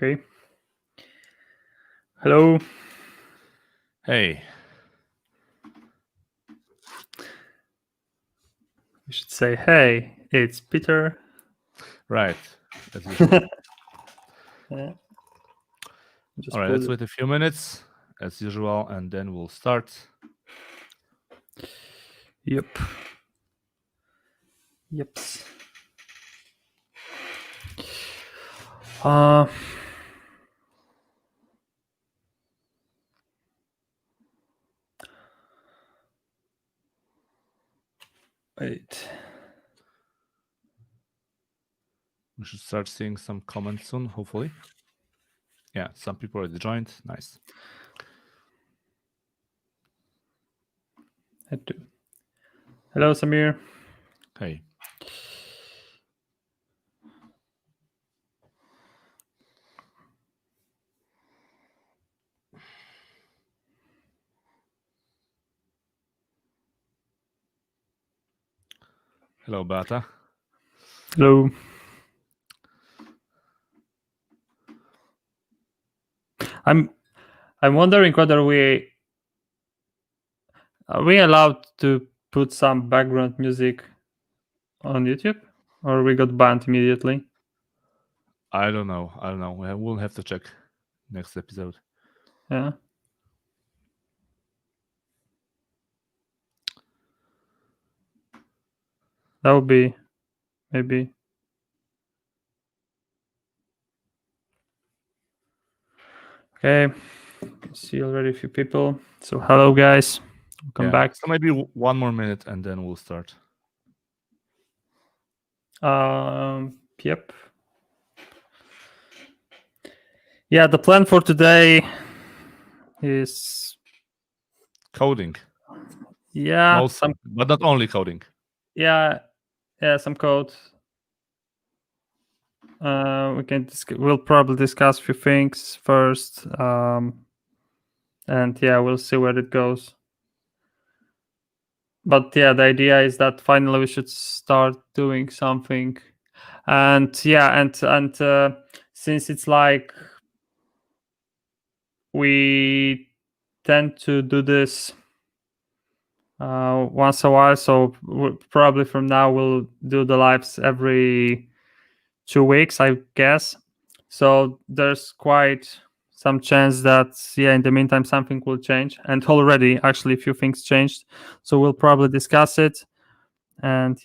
Okay. Hello. Hey. You should say, hey, it's Peter. Right, as usual. Yeah. All right, let's wait a few minutes, as usual, and then we'll start. Yep. Wait. We should start seeing some comments soon, hopefully. Yeah, some people already joined. Nice. Had to. Hello, Samir. Hey. Hello, Bata. Hello. I'm wondering whether are we allowed to put some background music on YouTube, or we got banned immediately? I don't know. We'll have to check next episode. Yeah. That would be maybe. Okay. I can see already a few people. So hello, guys. Welcome back. So maybe 1 more minute and then we'll start. Yep. Yeah, the plan for today is coding. Yeah, but not only coding. Yeah, some code. We'll probably discuss a few things first, and yeah, we'll see where it goes. But yeah, the idea is that finally we should start doing something, and yeah, and since it's like we tend to do this once a while, so probably from now we'll do the lives every 2 weeks, I guess. So there's quite some chance that in the meantime something will change, and already actually a few things changed, so we'll probably discuss it. And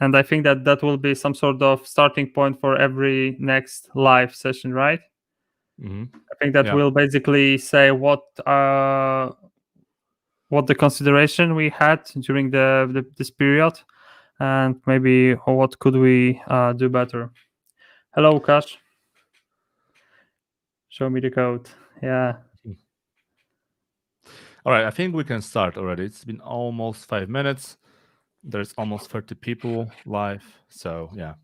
I think that will be some sort of starting point for every next live session, right? Mm-hmm. I think that will basically say what the consideration we had during this period, and maybe what could we do better. Hello, Kash. Show me the code. Yeah. All right, I think we can start already. It's been almost 5 minutes. There's almost 30 people live, so yeah.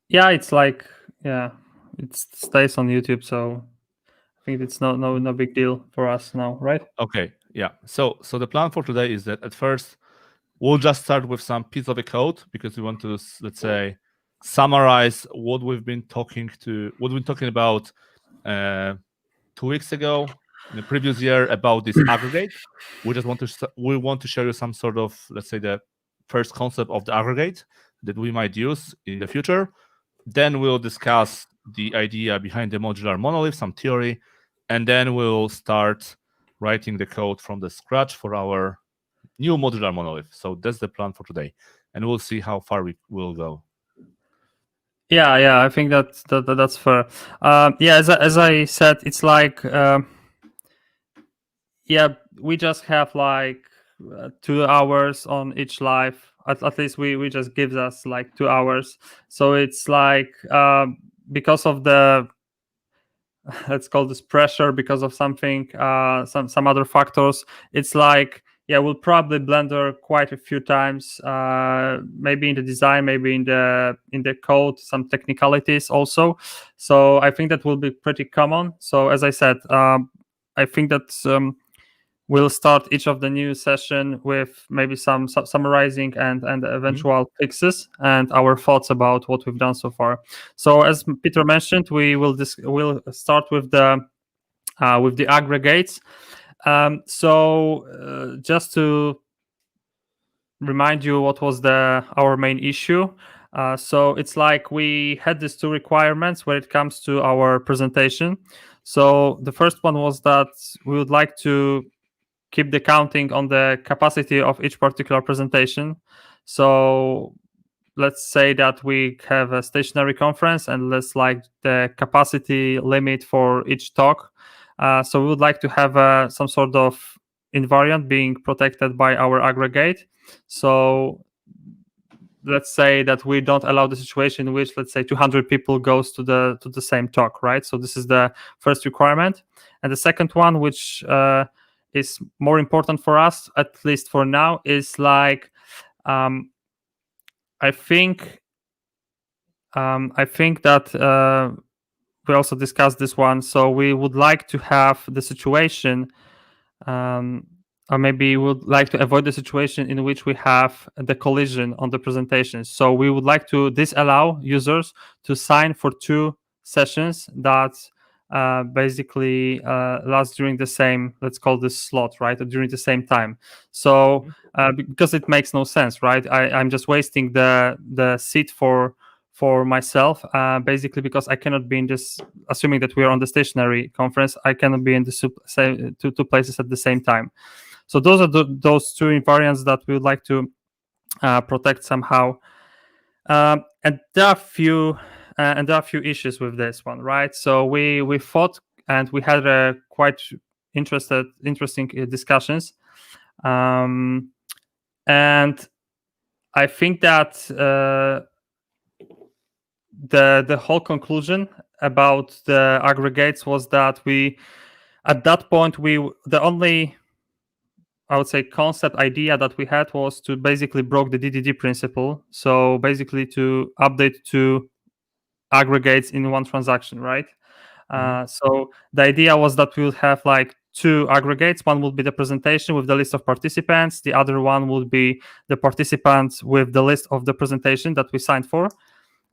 Yeah, it's like it stays on YouTube, so I think it's no big deal for us now, right? Okay, yeah. So the plan for today is that at first we'll just start with some piece of the code because we want to, let's say, summarize what we've been talking about 2 weeks ago in the previous year about this aggregate. We want to show you some sort of, let's say, the first concept of the aggregate that we might use in the future. Then we'll discuss the idea behind the modular monolith, some theory, and then we'll start writing the code from the scratch for our new modular monolith. So that's the plan for today, and we'll see how far we will go. Yeah, I think that's fair. As I said, it's like we just have like 2 hours on each live. At least we just gives us like 2 hours. So it's like because of the let's call this pressure, because of something some other factors, it's like we'll probably blender quite a few times, maybe in the design, maybe in the code, some technicalities also. So I think that will be pretty common. So as I said, I think that we'll start each of the new session with maybe some summarizing and eventual fixes and our thoughts about what we've done so far. So as Peter mentioned, we'll start with the aggregates. Just to remind you what was our main issue. So it's like we had these two requirements when it comes to our presentation. So the first one was that we would like to keep the counting on the capacity of each particular presentation. So let's say that we have a stationary conference and let's like the capacity limit for each talk. So we would like to have some sort of invariant being protected by our aggregate. So let's say that we don't allow the situation in which, let's say, 200 people goes to the same talk, right? So this is the first requirement. And the second one, which is more important for us, at least for now, is like I think that we also discussed this one. So we would like to have the situation, or maybe we would like to avoid the situation in which we have the collision on the presentation. So we would like to disallow users to sign for two sessions that basically last during the same, let's call this slot, right? During the same time. So because it makes no sense, right? I'm just wasting the seat for myself, basically because I cannot be in this, assuming that we are on the stationary conference, I cannot be in the two places at the same time. So those are those two invariants that we would like to protect somehow. And there are a few issues with this one, right? So we thought and we had a quite interesting discussions, and I think that the whole conclusion about the aggregates was that at that point the only, I would say, concept idea that we had was to basically broke the DDD principle. So basically to update two aggregates in one transaction, right? So the idea was that we would have like two aggregates. One would be the presentation with the list of participants. The other one would be the participants with the list of the presentation that we signed for.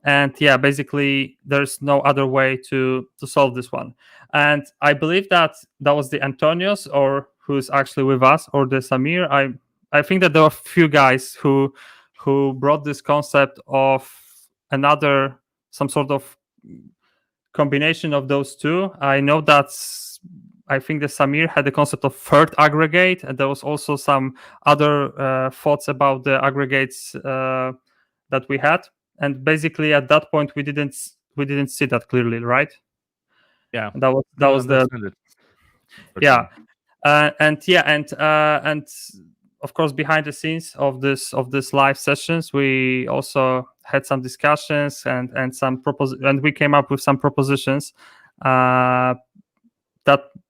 And yeah, basically there's no other way to solve this one. And I believe that was the Antonios, or who's actually with us, or the Samir. I think that there are a few guys who brought this concept of some sort of combination of those two. I know that I think that Samir had the concept of third aggregate, and there was also some other thoughts about the aggregates that we had. And basically at that point we didn't see that clearly, right? Yeah, that was the yeah. And of course behind the scenes of this live sessions we also had some discussions and some and we came up with some propositions that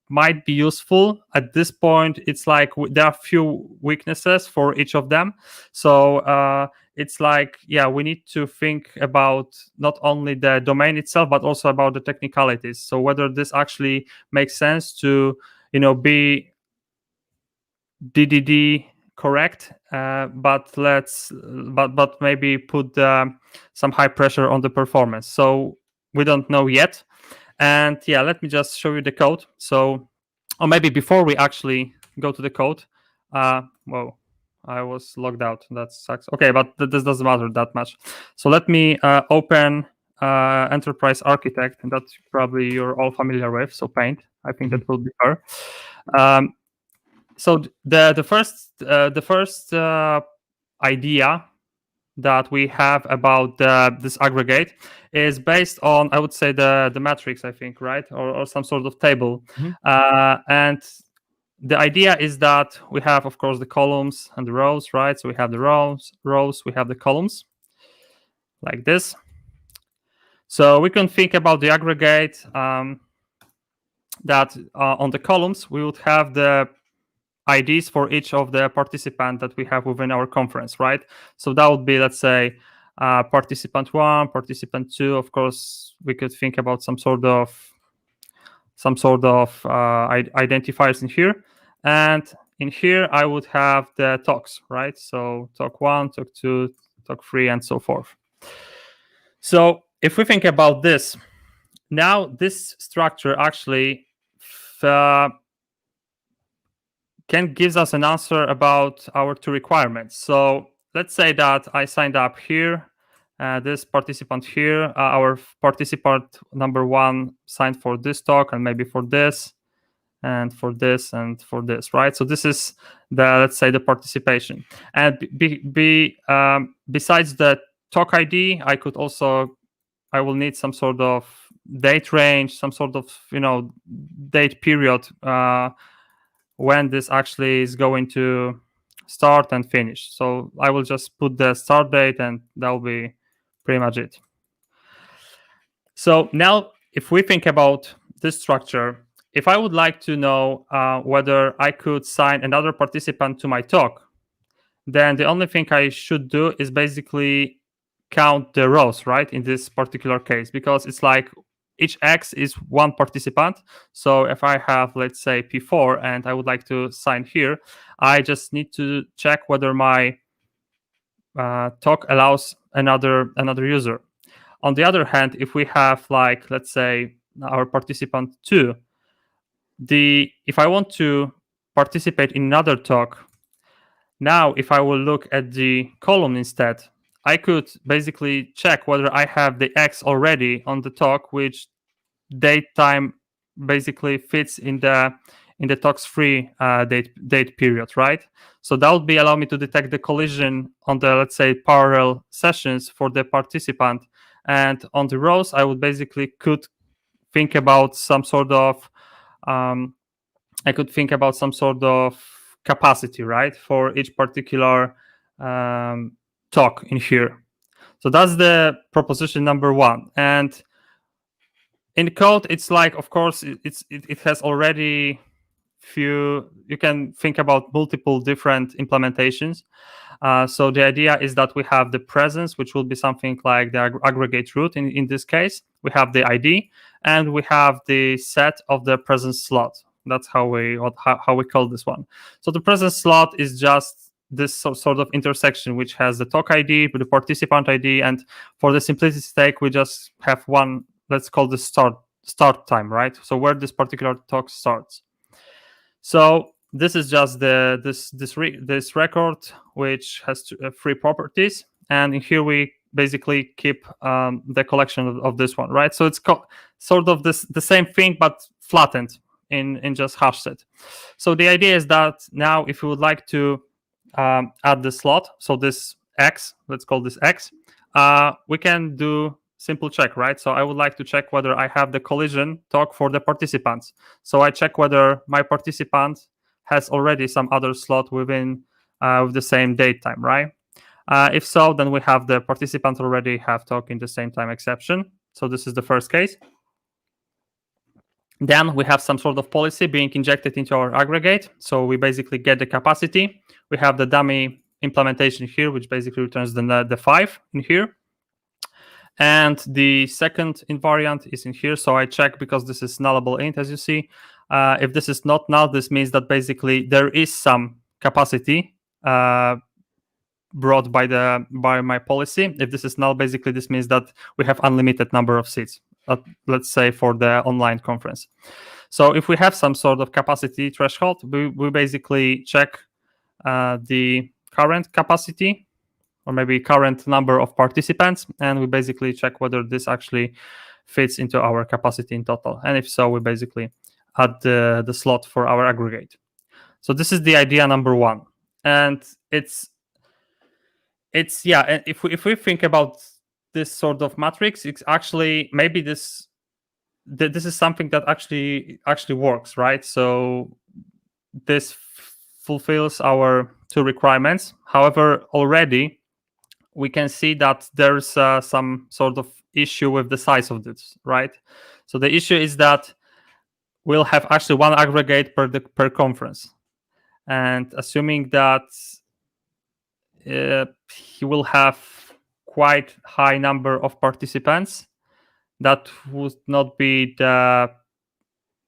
might be useful. At this point it's like there are few weaknesses for each of them, so it's like, yeah, we need to think about not only the domain itself but also about the technicalities. So whether this actually makes sense to be DDD correct, but maybe put some high pressure on the performance. So we don't know yet. And yeah, let me just show you the code. So, or maybe before we actually go to the code, whoa, I was logged out. That sucks. Okay, but this doesn't matter that much. So let me open Enterprise Architect, and that probably you're all familiar with. So Paint, I think that will be her. So the first idea that we have about this aggregate is based on, I would say, the matrix, I think, right, or some sort of table. And the idea is that we have, of course, the columns and the rows, right? So we have the rows, we have the columns, like this. So we can think about the aggregate that on the columns we would have the IDs for each of the participants that we have within our conference, right? So that would be, let's say, participant 1, participant 2. Of course, we could think about some sort of identifiers in here. and in here I would have the talks, right? So talk 1, talk 2, talk 3, and so forth. So if we think about this, now this structure actually can gives us an answer about our two requirements. So let's say that I signed up here, this participant here, our participant number 1 signed for this talk and maybe for this and for this and for this, right? So this is the, let's say, the participation. And besides the talk ID, I will need some sort of date range, some sort of, date period when this actually is going to start and finish. So I will just put the start date, and that will be pretty much it. So now if we think about this structure, if I would like to know whether I could sign another participant to my talk, then the only thing I should do is basically count the rows, right, in this particular case, because it's like each X is one participant. So if I have, let's say, P4 and I would like to sign here, I just need to check whether my talk allows another user. On the other hand, if we have, like, let's say, our participant 2, if I want to participate in another talk, now if I will look at the column instead, I could basically check whether I have the X already on the talk, which date time basically fits in the talks 3 date period, right? So that would be allow me to detect the collision on the, let's say, parallel sessions for the participant. And on the rows, I would basically could think about some sort of capacity, right, for each particular talk in here. So that's the proposition number 1. And in code, it's like, of course, it has already you can think about multiple different implementations. So the idea is that we have the presence, which will be something like the aggregate root in this case. We have the ID, and we have the set of the presence slot. That's how we call this one. So the presence slot is just this sort of intersection which has the talk ID with the participant ID, and for the simplicity's sake, we just have one. Let's call this start time, right? So where this particular talk starts. So this is just this record, which has 3 properties, and in here we basically keep the collection of this one, right? So it's sort of the same thing but flattened in just hash set. So the idea is that now if you would like to add the slot, so this X, let's call this X, we can do simple check, right? So I would like to check whether I have the collision talk for the participants. So I check whether my participant has already some other slot within with the same date time, right? If so, then we have the participant already have talk in the same time exception. So this is the first case. Then we have some sort of policy being injected into our aggregate. So we basically get the capacity. We have the dummy implementation here, which basically returns the 5 in here. And the second invariant is in here. So I check, because this is nullable int, as you see. If this is not null, this means that basically there is some capacity brought by my policy. If this is null, basically this means that we have unlimited number of seats, let's say for the online conference. So if we have some sort of capacity threshold, we basically check the current capacity, or maybe current number of participants, and we basically check whether this actually fits into our capacity in total. And if so, we basically add the slot for our aggregate. So this is the idea number 1. And it's yeah, if we think about this sort of matrix, it's actually maybe this is something that actually works, right? So this fulfills our 2 requirements. However, already we can see that there's some sort of issue with the size of this, right? So the issue is that we'll have actually 1 aggregate per conference, and assuming that he will have quite high number of participants, that would not be the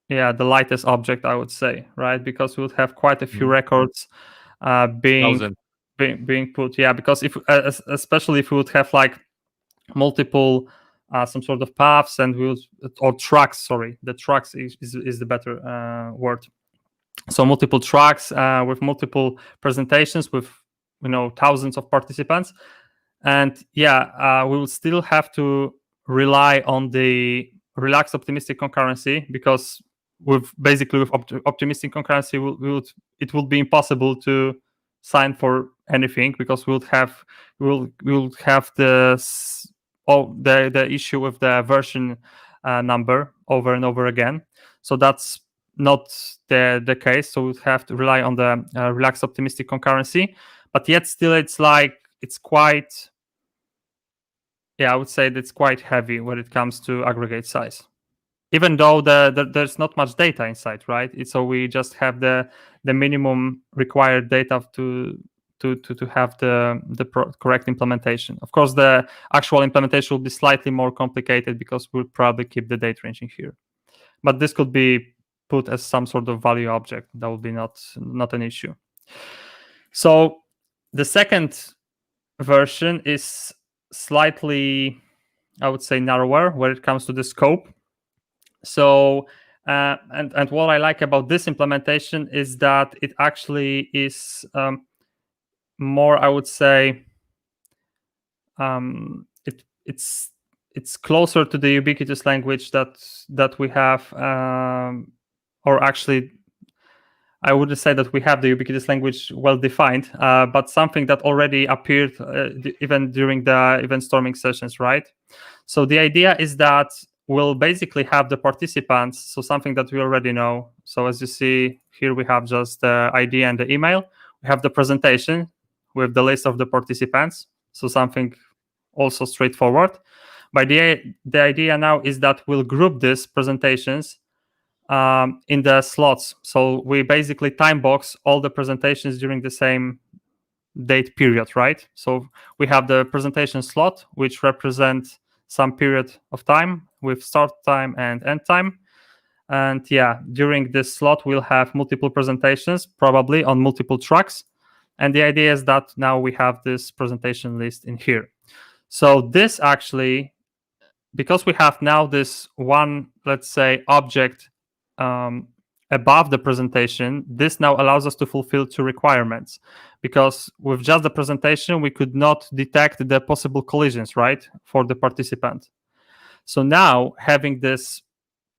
the lightest object, I would say, right? Because we would have quite a few records being 1,000. put. Yeah, because if especially if we would have like multiple some sort of paths and we would, or tracks. Sorry, the tracks is the better word. So multiple tracks with multiple presentations with thousands of participants, and we will still have to rely on the relaxed optimistic concurrency, because with optimistic concurrency it would be impossible to sign for anything, because we will have the issue with the version number over and over again. So that's not the case. So we have to rely on the relaxed optimistic concurrency, but yet still it's quite, I would say that's quite heavy when it comes to aggregate size. Even though there's not much data inside, right? So we just have the minimum required data to have the correct implementation. Of course, the actual implementation will be slightly more complicated because we'll probably keep the date ranging here. But this could be put as some sort of value object. That would be not an issue. So the second version is slightly, I would say, narrower when it comes to the scope. So and what I like about this implementation is that it actually is more, I would say, it's closer to the ubiquitous language that we have, or actually I wouldn't say that we have the ubiquitous language well defined, but something that already appeared even during the event storming sessions, right? So the idea is that we'll basically have the participants, so something that we already know. So as you see here, we have just the ID and the email. We have the presentation with the list of the participants, so something also straightforward. But the idea now is that we'll group these presentations in the slots. So we basically time box all the presentations during the same date period, right? So we have the presentation slot, which represents some period of time with start time and end time. And during this slot, we'll have multiple presentations, probably on multiple tracks. And the idea is that now we have this presentation list in here. So this actually, because we have now this one, let's say, object above the presentation, this now allows us to fulfill two requirements, because with just the presentation, we could not detect the possible collisions, right, for the participant. So now having this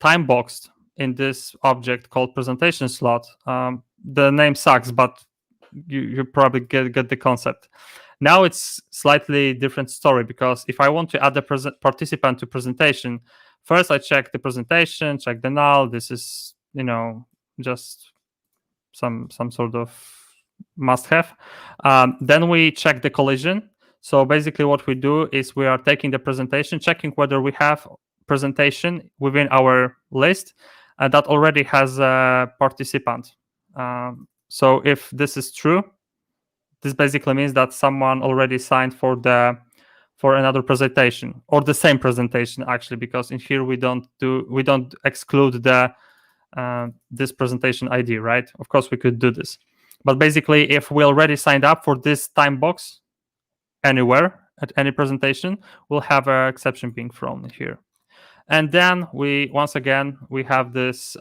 time boxed in this object called presentation slot, the name sucks, but you probably get the concept. Now it's slightly different story, because if I want to add the participant to presentation, first I check the presentation, check the null. This is, just some sort of must-have. Then we check the collision. So basically what we do is we are taking the presentation, checking whether we have presentation within our list that already has a participant. So if this is true, this basically means that someone already signed for another presentation, or the same presentation actually, because in here we don't exclude the this presentation ID, right? Of course we could do this, but basically if we already signed up for this time box anywhere at any presentation, we'll have an exception being thrown here. And then we have this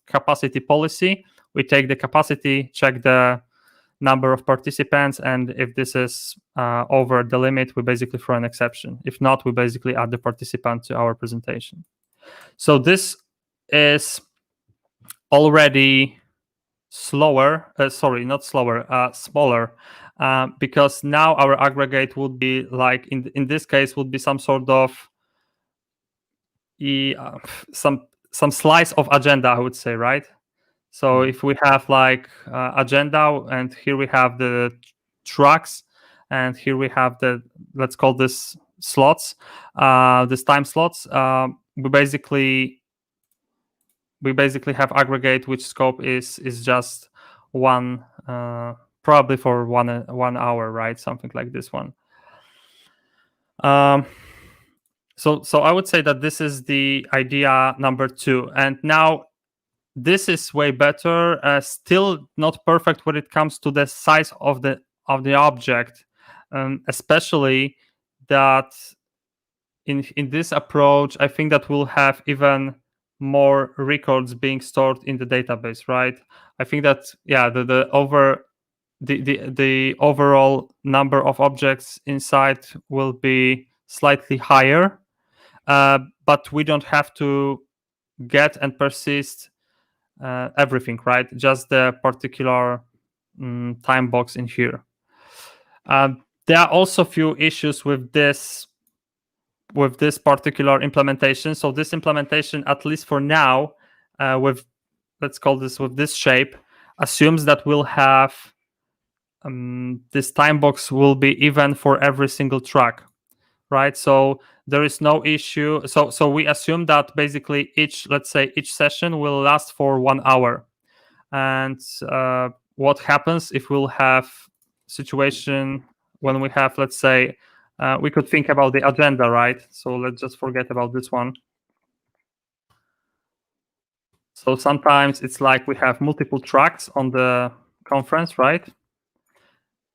capacity policy. We take the capacity, check the number of participants, and if this is over the limit, we basically throw an exception. If not, we basically add the participant to our presentation. So this is already smaller, because now our aggregate would be like, in this case, would be some sort of some slice of agenda, I would say, right? So if we have like agenda, and here we have the tracks, and here we have let's call this slots, this time slots, we basically have aggregate, which scope is just one, probably for 1 hour, right? Something like this one. So I would say that this is the idea number 2. And now this is way better. Still not perfect when it comes to the size of the object, especially that in this approach, I think that we'll have even more records being stored in the database, right? I think that the overall number of objects inside will be slightly higher, but we don't have to get and persist everything, right? Just the particular time box in here. There are also a few issues with this particular implementation. So this implementation, at least for now, with let's call this with this shape, assumes that we'll have this time box will be even for every single track, right? So there is no issue. So we assume that basically each session will last for 1 hour. And what happens if we'll have situation when we have, let's say, we could think about the agenda, right? So let's just forget about this one. So sometimes it's like we have multiple tracks on the conference, right?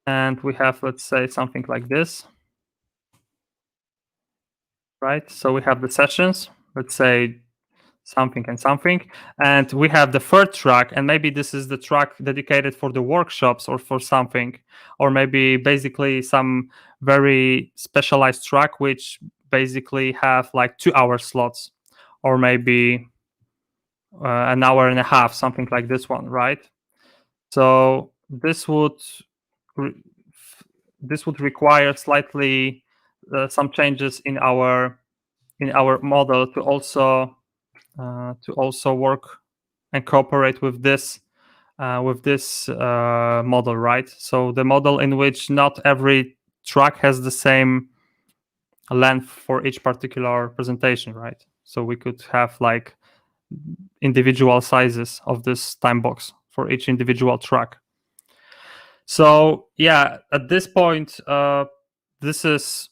And we have, let's say, something like this, right? So we have the sessions, let's say something and something, and we have the third track, and maybe this is the track dedicated for the workshops or for something, or maybe basically some very specialized track which basically have like 2-hour slots, or maybe an hour and a half, something like this one, right? So this would require slightly some changes in our model to also work and cooperate with this model, right? So the model in which not every track has the same length for each particular presentation, right? So we could have like individual sizes of this time box for each individual track. So yeah, at this point, this is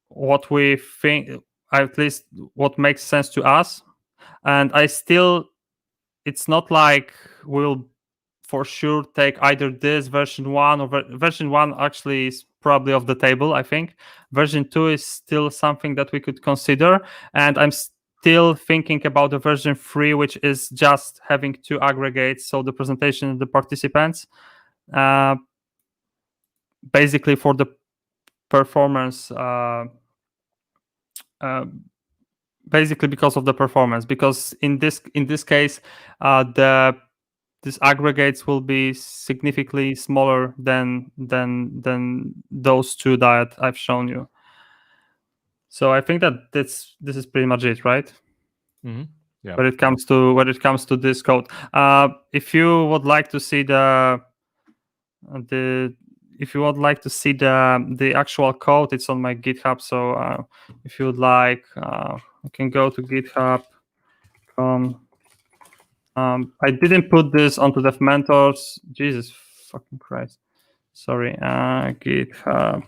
what we think, at least what makes sense to us. And it's not like we'll for sure take either this version 1 or version 1 actually is probably off the table. I think version 2 is still something that we could consider, and I'm still thinking about the version 3, which is just having 2 aggregates, so the presentation of the participants, basically for the performance, basically because of the performance, because in this case these aggregates will be significantly smaller than those 2 that I've shown you. So I think that this is pretty much it, right? Mm-hmm. Yeah. When it comes to this code, if you would like to see the actual code, it's on my GitHub. So if you would like, you can go to GitHub.com. I didn't put this onto the mentors. Jesus fucking Christ. Sorry. GitHub.com.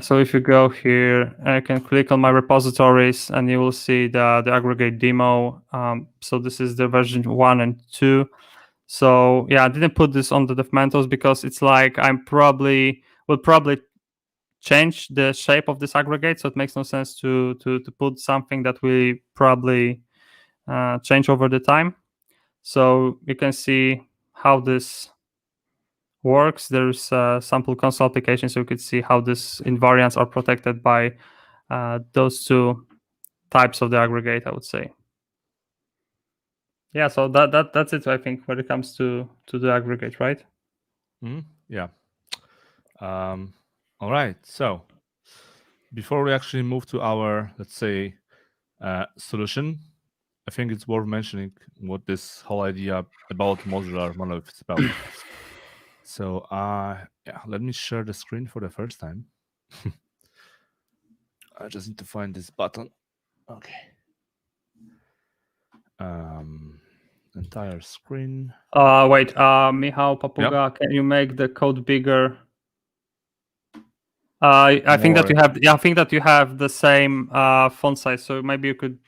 So if you go here, I can click on my repositories and you will see the aggregate demo. So this is the version 1 and 2. So yeah, I didn't put this on the mentors because it's like will probably change the shape of this aggregate, so it makes no sense to put something that we probably change over the time. So you can see how this works. There's a sample console application, so you could see how this invariants are protected by those 2 types of the aggregate, I would say. Yeah, so that's it, I think, when it comes to the aggregate, right? Mm-hmm. Yeah. All right. So before we actually move to our, let's say, solution, I think it's worth mentioning what this whole idea about modular monolith is about. So yeah, let me share the screen for the first time. I just need to find this button. Okay. Entire screen. Wait, Michał Papuga, Yep. can you make the code bigger? I think that you have the same font size, so maybe you could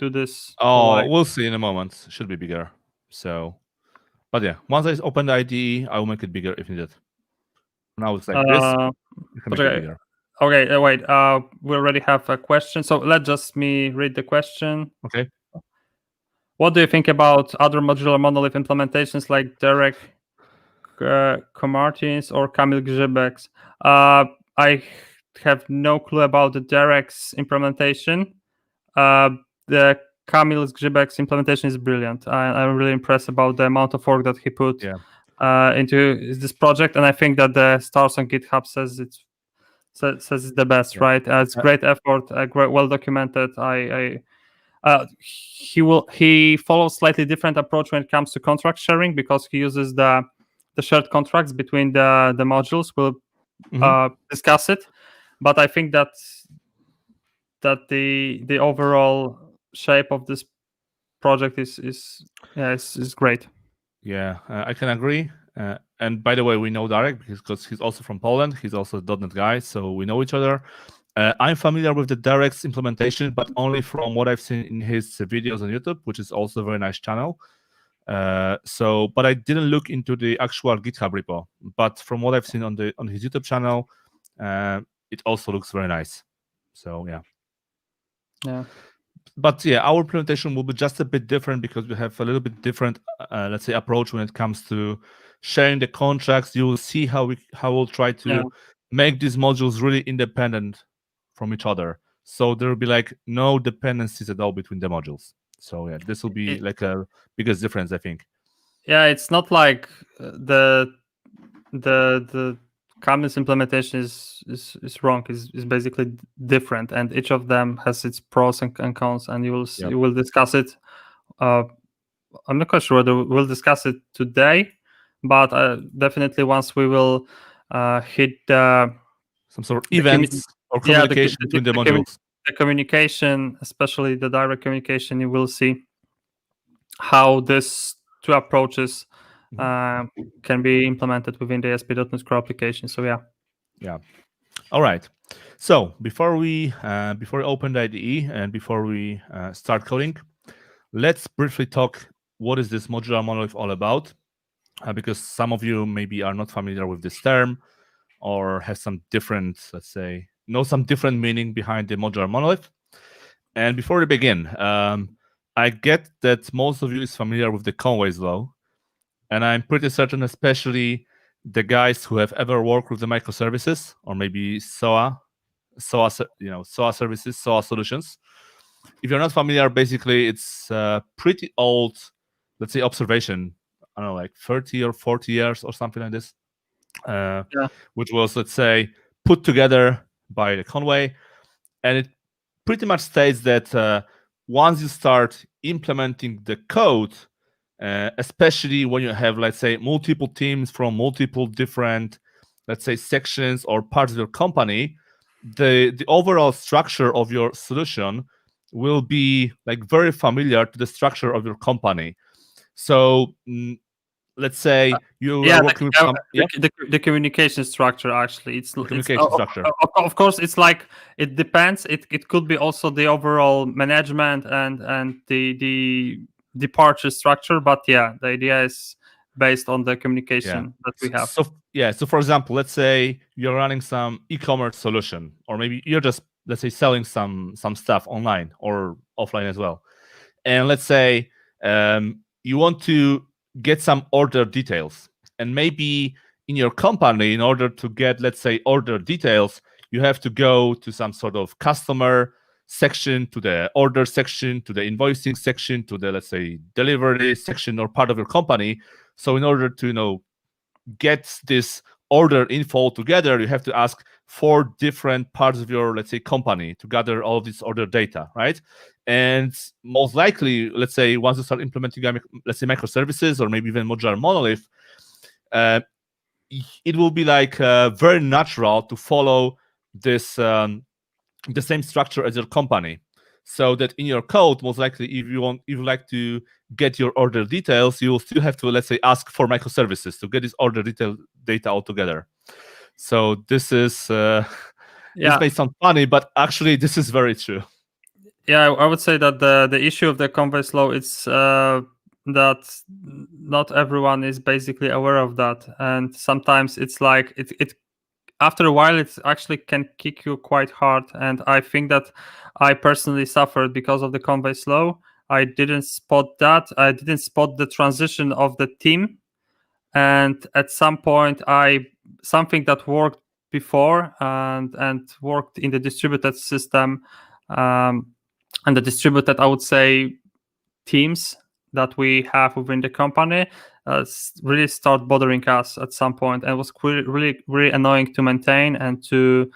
do this? Oh, we'll see in a moment. Should be bigger. So, but yeah, once I open the IDE, I will make it bigger if needed. Now it's like this. You can make it bigger. Okay, wait. We already have a question, so let just me read the question. Okay. What do you think about other modular monolith implementations like Derek Komartins or Kamil Grzybek's? I have no clue about the Derek's implementation. The Kamil Grzybek's implementation is brilliant. I'm really impressed about the amount of work that he put into this project, and I think that the stars on GitHub says it's the best, right? It's great effort, great, well documented. He follows slightly different approach when it comes to contract sharing, because he uses the shared contracts between the modules. We'll discuss it, but I think that the overall shape of this project is great. Yeah, I can agree. And by the way, we know Darek because he's also from Poland. He's also a .NET guy, so we know each other. I'm familiar with the Derek's implementation, but only from what I've seen in his videos on YouTube, which is also a very nice channel. But I didn't look into the actual GitHub repo. But from what I've seen on his YouTube channel, it also looks very nice. So yeah. But yeah, our implementation will be just a bit different because we have a little bit different, let's say, approach when it comes to sharing the contracts. You will see how we'll try to make these modules really independent from each other. So there will be like no dependencies at all between the modules. So yeah, this will be like a biggest difference, I think. Yeah, it's not like the Kamil's implementation is wrong. Is basically different, and each of them has its pros and cons, and you will discuss it. I'm not quite sure whether we'll discuss it today, but definitely once we will hit some sort of events or communication between the modules. The communication, especially the direct communication, you will see how these two approaches can be implemented within the ASP.NET Core application. So yeah. All right. So before we open the IDE and before we start coding, let's briefly talk what is this modular monolith all about, because some of you maybe are not familiar with this term or have some different, let's say, know some different meaning behind the modular monolith. And before we begin, I get that most of you is familiar with the Conways Law, and I'm pretty certain, especially the guys who have ever worked with the microservices or maybe SOA services, SOA solutions. If you're not familiar, basically it's a pretty old, let's say, observation. I don't know, like 30 or 40 years or something like this, which was, let's say, put together by the Conway, and it pretty much states that once you start implementing the code, especially when you have, let's say, multiple teams from multiple different, let's say, sections or parts of your company, the overall structure of your solution will be like very familiar to the structure of your company. So let's say you are working with the communication structure. Actually, it's structure. Of course, it's like it depends. It could be also the overall management and the departure structure. But yeah, the idea is based on the communication that we have. So for example, let's say you're running some e-commerce solution, or maybe you're just, let's say, selling some stuff online or offline as well. And let's say you want to get some order details, and maybe in your company, in order to get, let's say, order details, you have to go to some sort of customer section, to the order section, to the invoicing section, to the, let's say, delivery section or part of your company. So in order to get this order info together, you have to ask 4 different parts of your, let's say, company to gather all of this order data, right? And most likely, let's say, once you start implementing, let's say, microservices or maybe even modular monolith, it will be like very natural to follow this the same structure as your company, so that in your code, most likely, if you like to get your order details, you will still have to, let's say, ask for microservices to get this order data all together. So this is this may sound funny, but actually this is very true. Yeah, I would say that the issue of the Conways Law is that not everyone is basically aware of that, and sometimes it's like it after a while it actually can kick you quite hard. And I think that I personally suffered because of the Conways Law. I didn't spot that. I didn't spot the transition of the team, and at some point I something that worked before and worked in the distributed system, um, and the distributed, I would say, teams that we have within the company really start bothering us at some point, and it was really annoying to maintain and to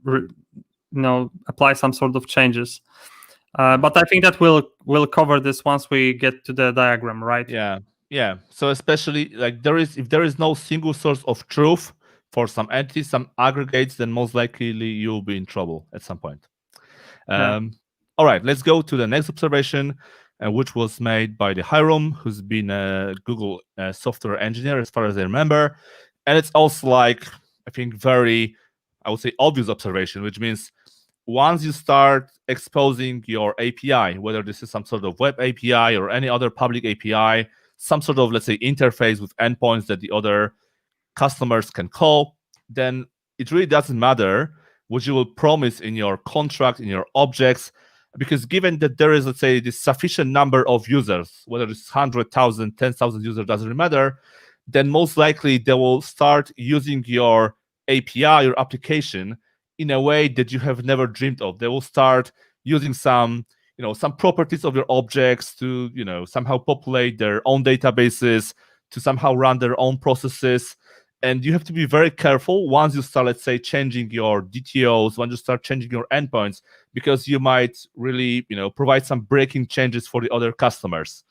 re- apply some sort of changes. But I think that we'll cover this once we get to the diagram, right? Yeah. So especially like if there is no single source of truth for some entities, some aggregates, then most likely you'll be in trouble at some point. Yeah. All right, let's go to the next observation, which was made by the Hiram, who's been a Google software engineer, as far as I remember. And it's also like, I think, very, I would say, obvious observation, which means once you start exposing your API, whether this is some sort of web API or any other public API, some sort of, let's say, interface with endpoints that the other customers can call, then it really doesn't matter what you will promise in your contract, in your objects, because given that there is, let's say, this sufficient number of users, whether it's 100,000, 10,000 users, doesn't really matter, then most likely they will start using your API or application in a way that you have never dreamed of. They will start using some properties of your objects to, somehow populate their own databases, to somehow run their own processes. And you have to be very careful once you start, let's say, changing your DTOs, once you start changing your endpoints, because you might really, provide some breaking changes for the other customers.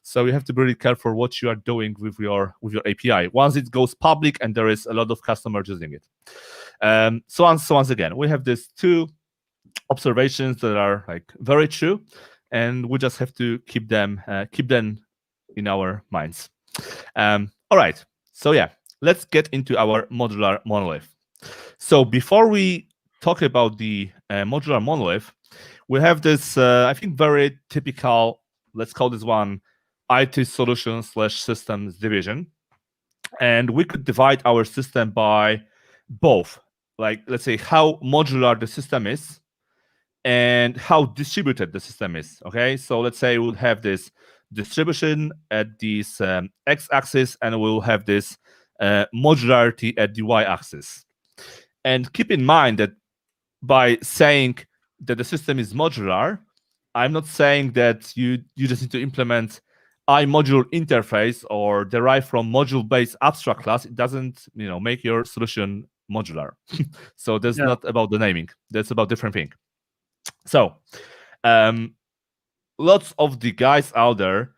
So you have to be really careful what you are doing with your API once it goes public and there is a lot of customers using it. So once again, we have these two observations that are like very true, and we just have to keep them in our minds. All right. So yeah, let's get into our modular monolith. So before we talk about the modular monolith, we have this, I think, very typical, let's call this one IT solution/systems division. And we could divide our system by both, like, let's say, how modular the system is and how distributed the system is. Okay, so let's say we'll have this distribution at this x-axis, and we'll have this modularity at the y-axis. And keep in mind that by saying that the system is modular, I'm not saying that you just need to implement iModule interface or derive from module-based abstract class. It doesn't, make your solution modular. So that's not about the naming. That's about different thing. So, lots of the guys out there,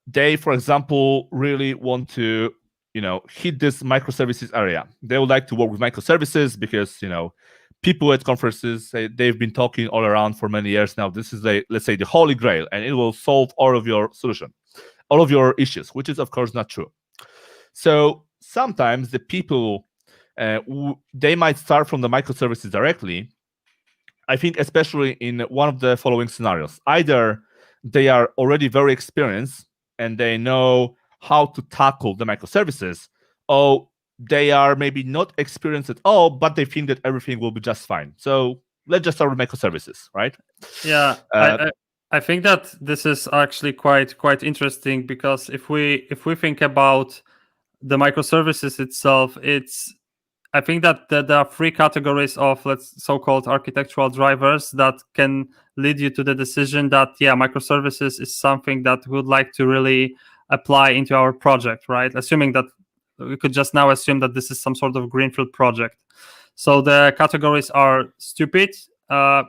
they, for example, really want to, hit this microservices area. They would like to work with microservices because, people at conferences say they've been talking all around for many years now. This is let's say, the holy grail, and it will solve all of your issues, which is, of course, not true. So sometimes the people, they might start from the microservices directly. I think especially in one of the following scenarios. Either they are already very experienced and they know how to tackle the microservices, or they are maybe not experienced at all, but they think that everything will be just fine. So let's just start with microservices, right? Yeah, I think that this is actually quite interesting, because if we think about the microservices itself, I think that there are three categories of so-called architectural drivers that can lead you to the decision that microservices is something that we would like to really apply into our project, right? Assuming that we could just now assume that this is some sort of greenfield project. So the categories are stupid, I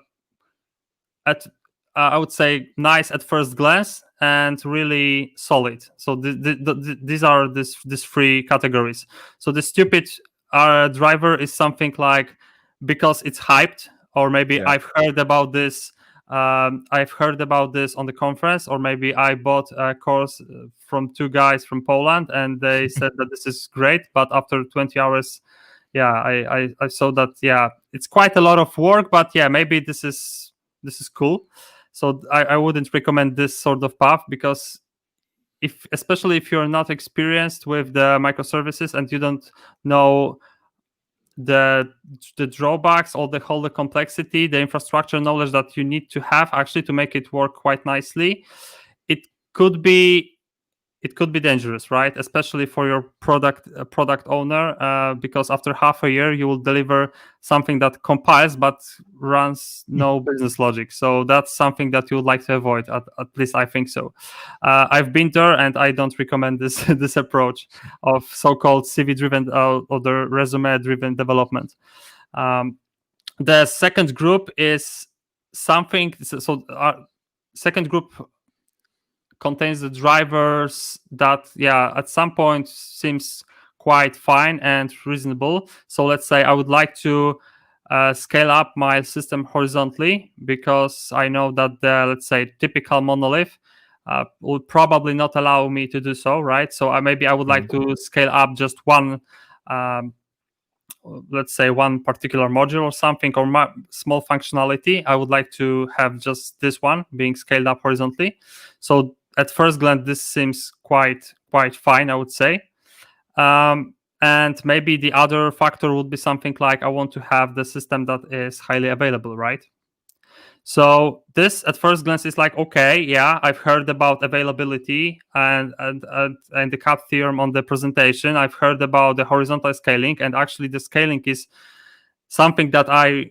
would say nice at first glance, and really solid. So these are these three categories. So the stupid driver is something like because it's hyped, or maybe I've heard about this. I've heard about this on the conference, or maybe I bought a course from two guys from Poland, and they said that this is great. But after 20 hours, I saw that it's quite a lot of work. But maybe this is this is cool. So I wouldn't recommend this sort of path, because especially if you're not experienced with the microservices and you don't know the drawbacks or the whole complexity, the infrastructure knowledge that you need to have actually to make it work quite nicely, it could be dangerous, right? Especially for your product owner, because after half a year you will deliver something that compiles but runs no business logic. So that's something that you would like to avoid. At least I think so. I've been there, and I don't recommend this this approach of so-called CV-driven or the resume-driven development. The second group is something. So second group contains the drivers that, at some point seems quite fine and reasonable. So let's say I would like to scale up my system horizontally, because I know that the, let's say, typical monolith would probably not allow me to do so, right? So maybe I would like to scale up just one, let's say, one particular module or something, or small functionality. I would like to have just this one being scaled up horizontally. So at first glance, this seems quite fine, I would say. And maybe the other factor would be something like, I want to have the system that is highly available, right? So this at first glance is like, okay, yeah, I've heard about availability and the cut theorem on the presentation. I've heard about the horizontal scaling, and actually the scaling is something that I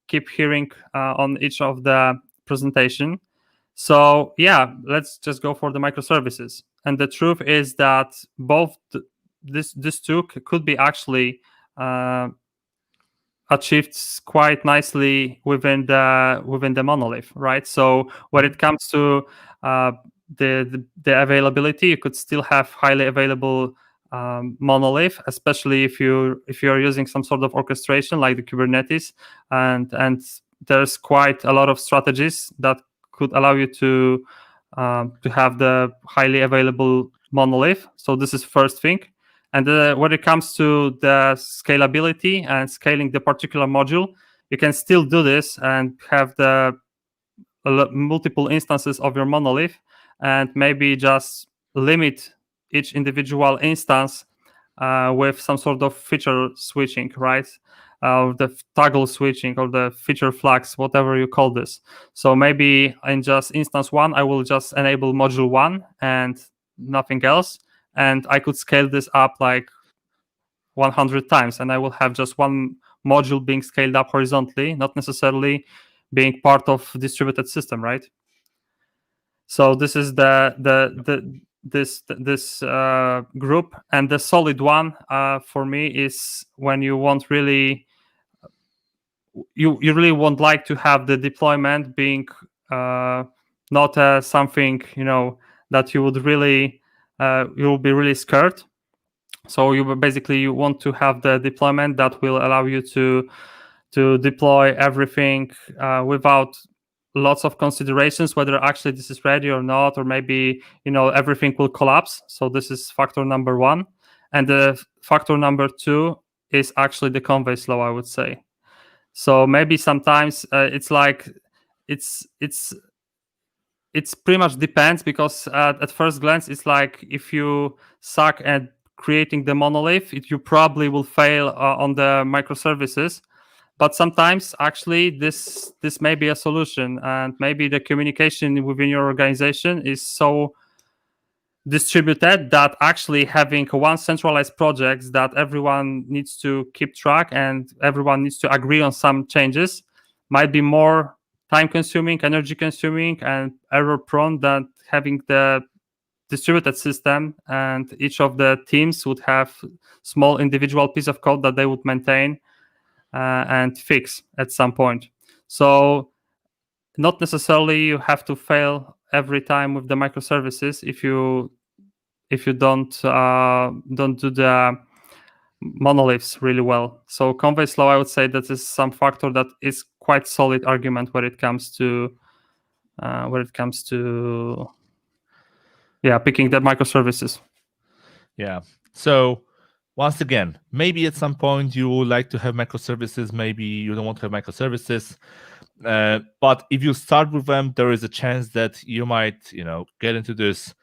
keep hearing on each of the presentation. So yeah, let's just go for the microservices. And the truth is that both these two could be actually achieved quite nicely within the monolith, right? So when it comes to the availability, you could still have highly available monolith, especially if you're using some sort of orchestration like the Kubernetes, and there's quite a lot of strategies that could allow you to have the highly available monolith. So this is first thing. And when it comes to the scalability and scaling the particular module, you can still do this and have the multiple instances of your monolith, and maybe just limit each individual instance with some sort of feature switching, right? The toggle switching or the feature flags, whatever you call this. So maybe in just instance one, I will just enable module one and nothing else. And I could scale this up like 100 times, and I will have just one module being scaled up horizontally, not necessarily being part of distributed system, right? So this is this group. And the solid one for me is when you want really you really won't like to have the deployment being not something that you would really you will be really scared. So you want to have the deployment that will allow you to deploy everything without lots of considerations, whether actually this is ready or not, or maybe everything will collapse. So this is factor number one. And the factor number two is actually the Conways Law, I would say. So maybe sometimes it's like it's pretty much depends, because at first glance it's like, if you suck at creating the monolith, you probably will fail on the microservices. But sometimes actually this may be a solution, and maybe the communication within your organization is so distributed that actually having one centralized project that everyone needs to keep track and everyone needs to agree on some changes might be more time consuming, energy consuming, and error prone than having the distributed system, and each of the teams would have small individual piece of code that they would maintain and fix at some point. So not necessarily you have to fail every time with the microservices if you don't do the monoliths really well. So Conways Law, I would say that is some factor that is quite solid argument when it comes to picking the microservices. Yeah. So once again, maybe at some point you would like to have microservices, maybe you don't want to have microservices. But if you start with them, there is a chance that you might, get into this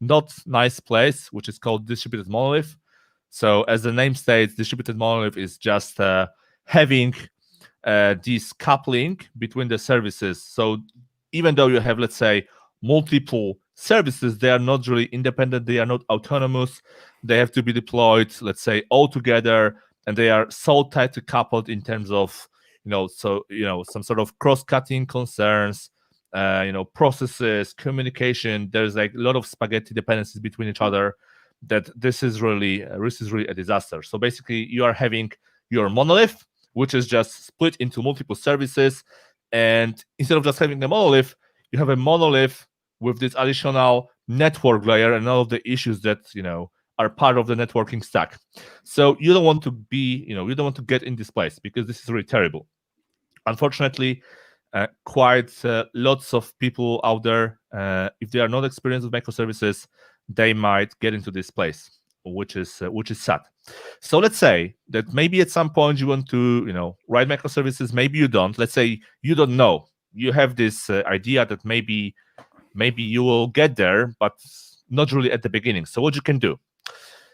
not nice place, which is called distributed monolith. So as the name states, distributed monolith is just having this coupling between the services. So even though you have, let's say, multiple services, they are not really independent, they are not autonomous, they have to be deployed, let's say, all together, and they are so tightly coupled in terms of, some sort of cross-cutting concerns, processes, communication. There's like a lot of spaghetti dependencies between each other, that this is really a disaster. So basically, you are having your monolith, which is just split into multiple services, and instead of just having a monolith, you have a monolith with this additional network layer and all of the issues that are part of the networking stack. So you don't want to get in this place, because this is really terrible. Unfortunately, quite lots of people out there, if they are not experienced with microservices, they might get into this place, which is sad. So let's say that maybe at some point you want to write microservices, maybe you don't. Let's say you don't know. You have this idea that maybe you will get there, but not really at the beginning. So what you can do?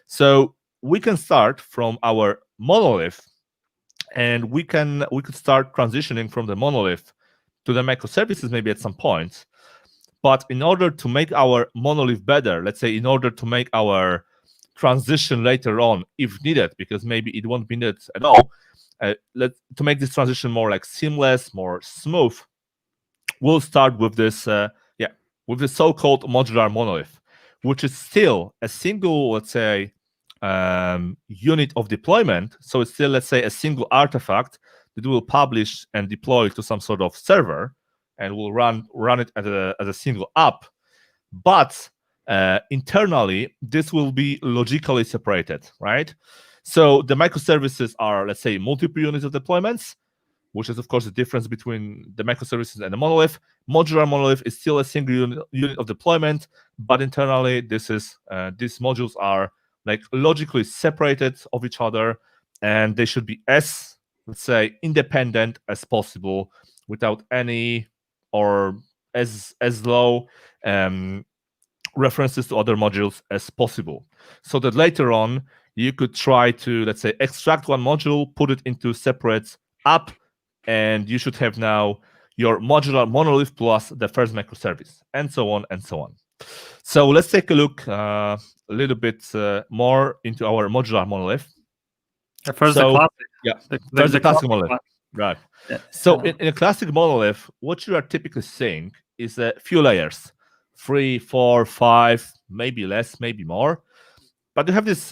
So we can start from our monolith, and we could start transitioning from the monolith to the microservices maybe at some point. But in order to make our monolith better, let's say in order to make our transition later on, if needed, because maybe it won't be needed at all, to make this transition more like seamless, more smooth, we'll start with this with the so-called modular monolith, which is still a single, let's say, unit of deployment. So it's still, let's say, a single artifact that will publish and deploy to some sort of server, and will run it as a single app. But internally, this will be logically separated, right? So the microservices are, let's say, multiple units of deployments, which is, of course, the difference between the microservices and the monolith. Modular monolith is still a single unit of deployment, but internally, these modules are like logically separated of each other, and they should be as, let's say, independent as possible, without any or as low references to other modules as possible, so that later on you could try to, let's say, extract one module, put it into separate app, and you should have now your modular monolith plus the first microservice, and so on and so on. So let's take a look a little bit more into our modular monolith. First, the classic. Yeah, first the classic monolith. One. Right. Yeah. So in a classic monolith, what you are typically seeing is a few layers, 3, 4, 5, maybe less, maybe more. But you have this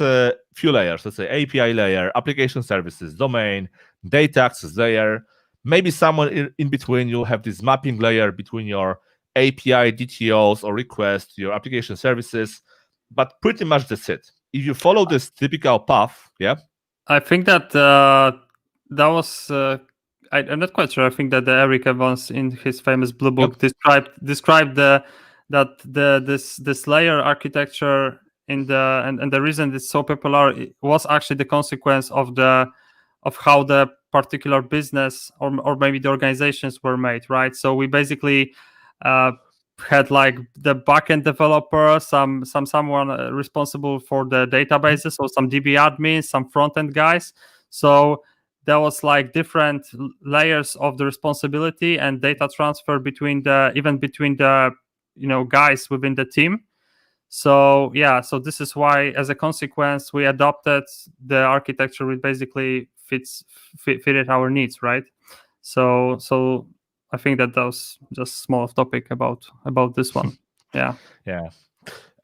few layers, let's say API layer, application services, domain, data access layer. Maybe somewhere in between, you'll have this mapping layer between your API, DTOs, or requests, your application services. But pretty much that's it. If you follow this typical path, yeah? I think that that was... I'm not quite sure. I think that Eric Evans, in his famous blue book, described this layer architecture and the reason it's so popular was actually the consequence of how the particular business or maybe the organizations were made, right? So we basically had like the backend developer, someone responsible for the databases, so some DB admins, some front end guys. So there was like different layers of the responsibility and data transfer between the guys within the team. So so this is why, as a consequence, we adopted the architecture which basically fitted our needs, right? So I think that was just a small topic about this one.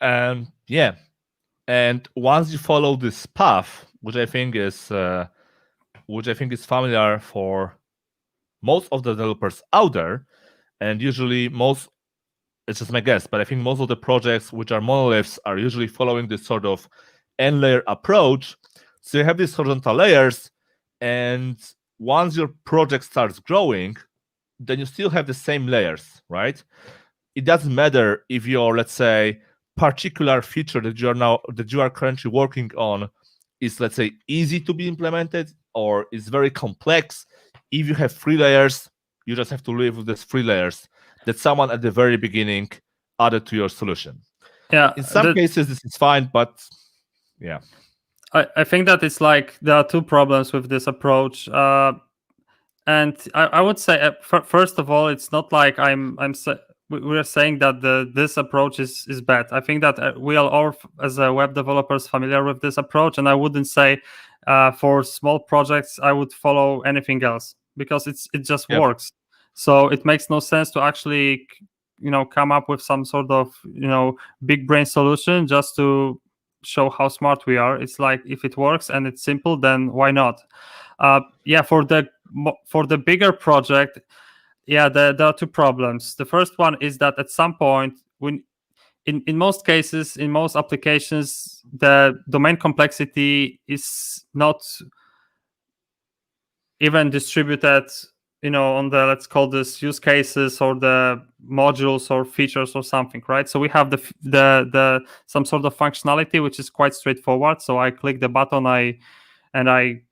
And once you follow this path, which I think is familiar for most of the developers out there, and usually it's just my guess, but I think most of the projects which are monoliths are usually following this sort of n-layer approach. So you have these horizontal layers, and once your project starts growing, then you still have the same layers, right? It doesn't matter if your, let's say, particular feature that you are currently working on is, let's say, easy to be implemented or is very complex. if you have 3 layers, you just have to live with these 3 layers that someone at the very beginning added to your solution. Yeah, in some cases this is fine, but yeah, I think that it's like there are two problems with this approach. And I would say, first of all, it's not like we're saying that this approach is bad. I think that we are all, as web developers, familiar with this approach, and I wouldn't say for small projects I would follow anything else, because it just works. So it makes no sense to actually come up with some sort of big brain solution just to show how smart we are. It's like, if it works and it's simple, then why not? For the bigger project, there are two problems. The first one is that at some point, in most cases, in most applications, the domain complexity is not even distributed on the, let's call this, use cases or the modules or features or something, right? So we have the some sort of functionality which is quite straightforward. So I click the button, and I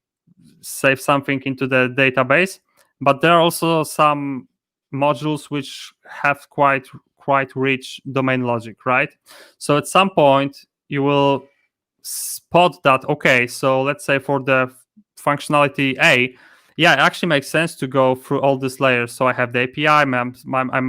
save something into the database. But there are also some modules which have quite rich domain logic, right? So at some point you will spot that, okay, so let's say for the functionality A, it actually makes sense to go through all these layers. So I have the API, I'm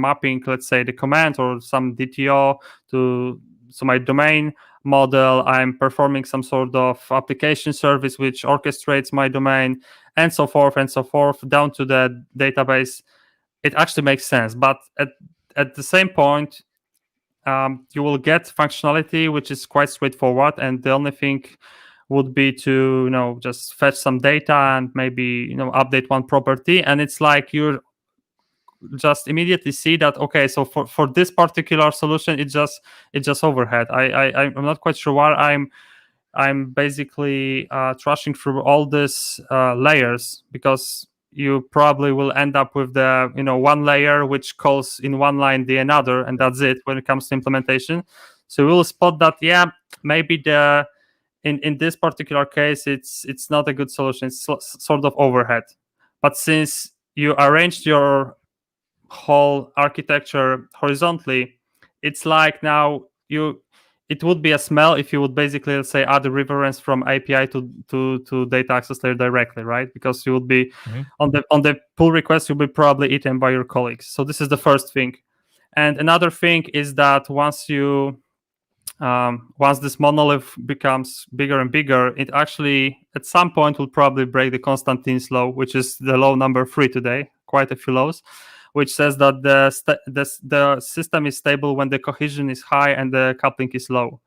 mapping, let's say, the command or some DTO to my domain model. I'm performing some sort of application service which orchestrates my domain, and so forth, down to the database. It actually makes sense. But at the same point, you will get functionality which is quite straightforward, and the only thing would be to just fetch some data and maybe update one property, and it's like you just immediately see that, okay, so for this particular solution, it's just overhead. I'm not quite sure why I'm basically trashing through all these layers, because you probably will end up with the one layer which calls in one line the another, and that's it when it comes to implementation. So we'll spot that, maybe in this particular case, it's not a good solution. It's sort of overhead. But since you arranged your whole architecture horizontally, it's like now it would be a smell if you would basically, let's say, add a reference from API to data access layer directly, right? Because you would be on the pull request, you'll be probably eaten by your colleagues. So this is the first thing. And another thing is that once this monolith becomes bigger and bigger, it actually at some point will probably break the Constantine's law, which is the law number 3 today, quite a few laws, which says that the system is stable when the cohesion is high and the coupling is low.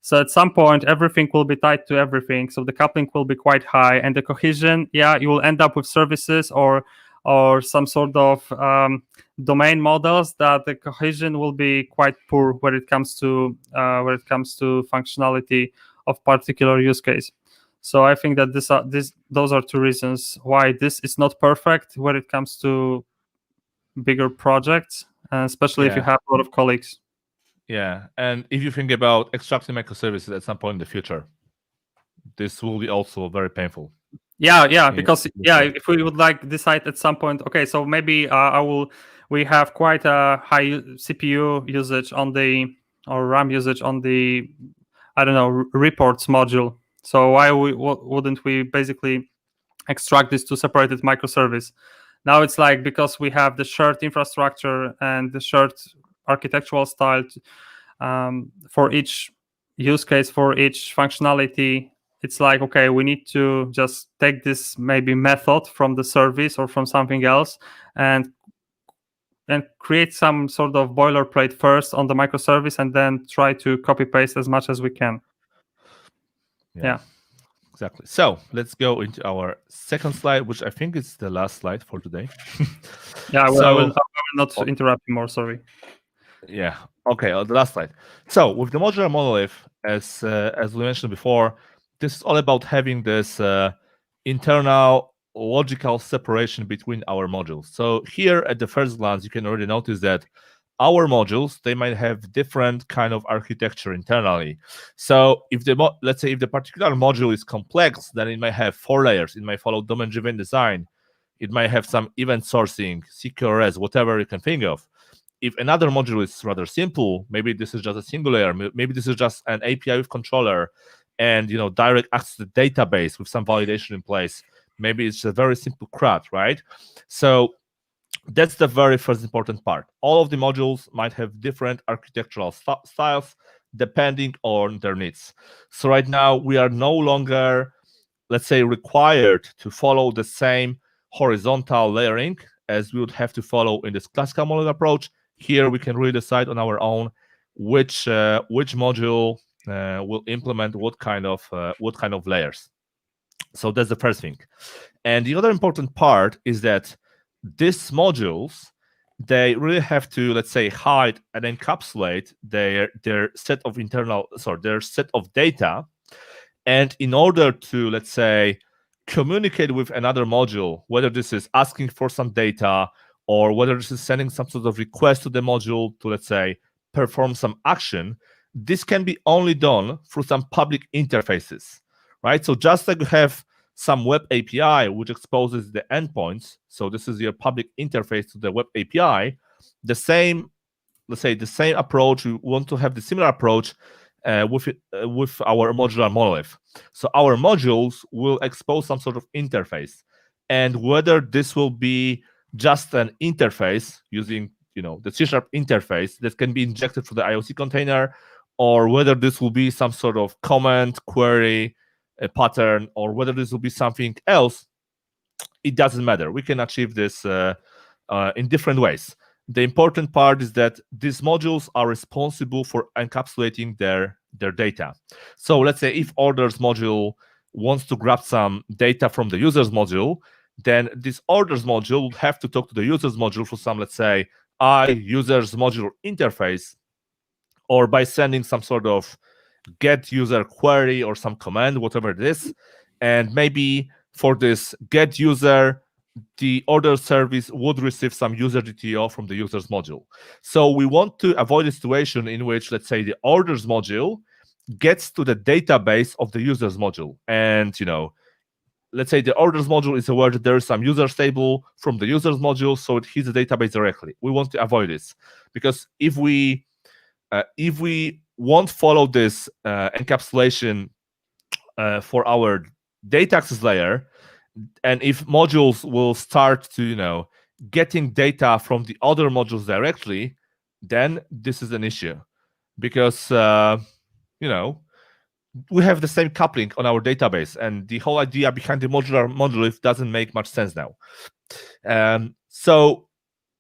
So at some point, everything will be tied to everything. So the coupling will be quite high, and the cohesion, you will end up with services or some sort of domain models that the cohesion will be quite poor when it comes to functionality of particular use case. So I think that those are two reasons why this is not perfect when it comes to bigger projects, especially if you have a lot of colleagues. Yeah, and if you think about extracting microservices at some point in the future, this will be also very painful. Because if we would decide at some point, okay, so maybe we have quite a high CPU usage or RAM usage on the, I don't know, reports module. So why wouldn't we basically extract this to separated microservice? Now it's like, because we have the shared infrastructure and the shared architectural style for each use case, for each functionality, it's like, okay, we need to just take this maybe method from the service or from something else and create some sort of boilerplate first on the microservice, and then try to copy paste as much as we can. Yeah. Exactly. So let's go into our second slide, which I think is the last slide for today. I will not interrupt you more. Sorry. Yeah. Okay. The last slide. So with the modular monolith, as we mentioned before, this is all about having this internal logical separation between our modules. So here at the first glance, you can already notice that our modules, they might have different kind of architecture internally. So if let's say if the particular module is complex, then it might have 4 layers. It might follow domain-driven design. It might have some event sourcing, CQRS, whatever you can think of. If another module is rather simple, maybe this is just a single layer, maybe this is just an API with controller and direct access to the database with some validation in place. Maybe it's a very simple CRUD, right? So that's the very first important part. All of the modules might have different architectural styles depending on their needs. So right now we are no longer, let's say, required to follow the same horizontal layering as we would have to follow in this classical monolith approach. Here we can really decide on our own which module will implement what kind of layers. So that's the first thing. And the other important part is that these modules, they really have to, let's say, hide and encapsulate their set of data. And in order to, let's say, communicate with another module, whether this is asking for some data or whether this is sending some sort of request to the module to, let's say, perform some action, this can be only done through some public interfaces, right? So just like you have some web API which exposes the endpoints, so this is your public interface to the web API, the same approach, we want to have the similar approach with our modular monolith. So our modules will expose some sort of interface, and whether this will be just an interface using the C# interface that can be injected through the IOC container, or whether this will be some sort of comment, query, a pattern, or whether this will be something else, it doesn't matter. We can achieve this in different ways. The important part is that these modules are responsible for encapsulating their data. So let's say if orders module wants to grab some data from the users module, then this orders module will have to talk to the users module for some, let's say, users module interface, or by sending some sort of get user query or some command, whatever it is. And maybe for this get user, the order service would receive some user DTO from the users module. So we want to avoid a situation in which, let's say, the orders module gets to the database of the users module. And, let's say the orders module is aware that there is some user table from the users module, so it hits the database directly. We want to avoid this, because if we won't follow this encapsulation for our data access layer, and if modules will start to getting data from the other modules directly, then this is an issue, because we have the same coupling on our database, and the whole idea behind the modular monolith doesn't make much sense now. So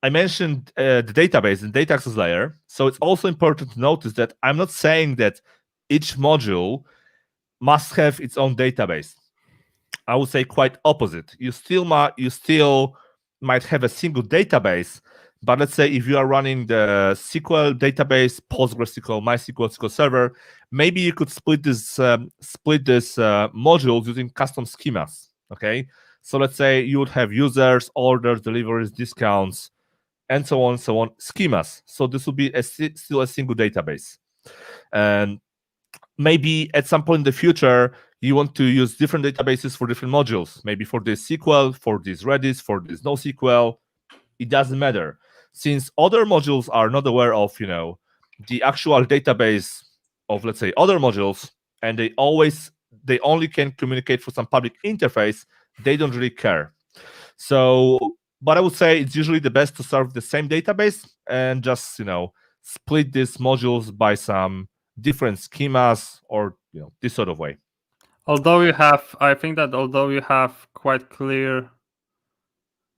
I mentioned the database and data access layer. So it's also important to notice that I'm not saying that each module must have its own database. I would say quite opposite. You still might have a single database, but let's say if you are running the SQL database, PostgreSQL, MySQL, SQL Server, maybe you could split this modules using custom schemas. Okay, so let's say you would have users, orders, deliveries, discounts, and so on, schemas. So this will be still a single database. And maybe at some point in the future, you want to use different databases for different modules. Maybe for this SQL, for this Redis, for this NoSQL. It doesn't matter. Since other modules are not aware of, the actual database of, let's say, other modules, and they only can communicate through some public interface, they don't really care. So, but I would say it's usually the best to serve the same database and just, split these modules by some different schemas or, this sort of way. I think that although you have quite clear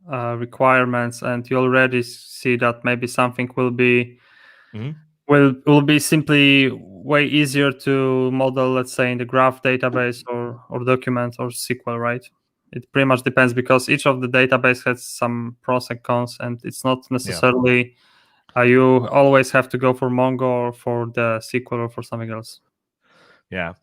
requirements, and you already see that maybe something will be will be simply way easier to model, let's say, in the graph database or document or SQL, right? It pretty much depends, because each of the database has some pros and cons, and it's not necessarily you always have to go for Mongo or for the SQL or for something else. Yeah.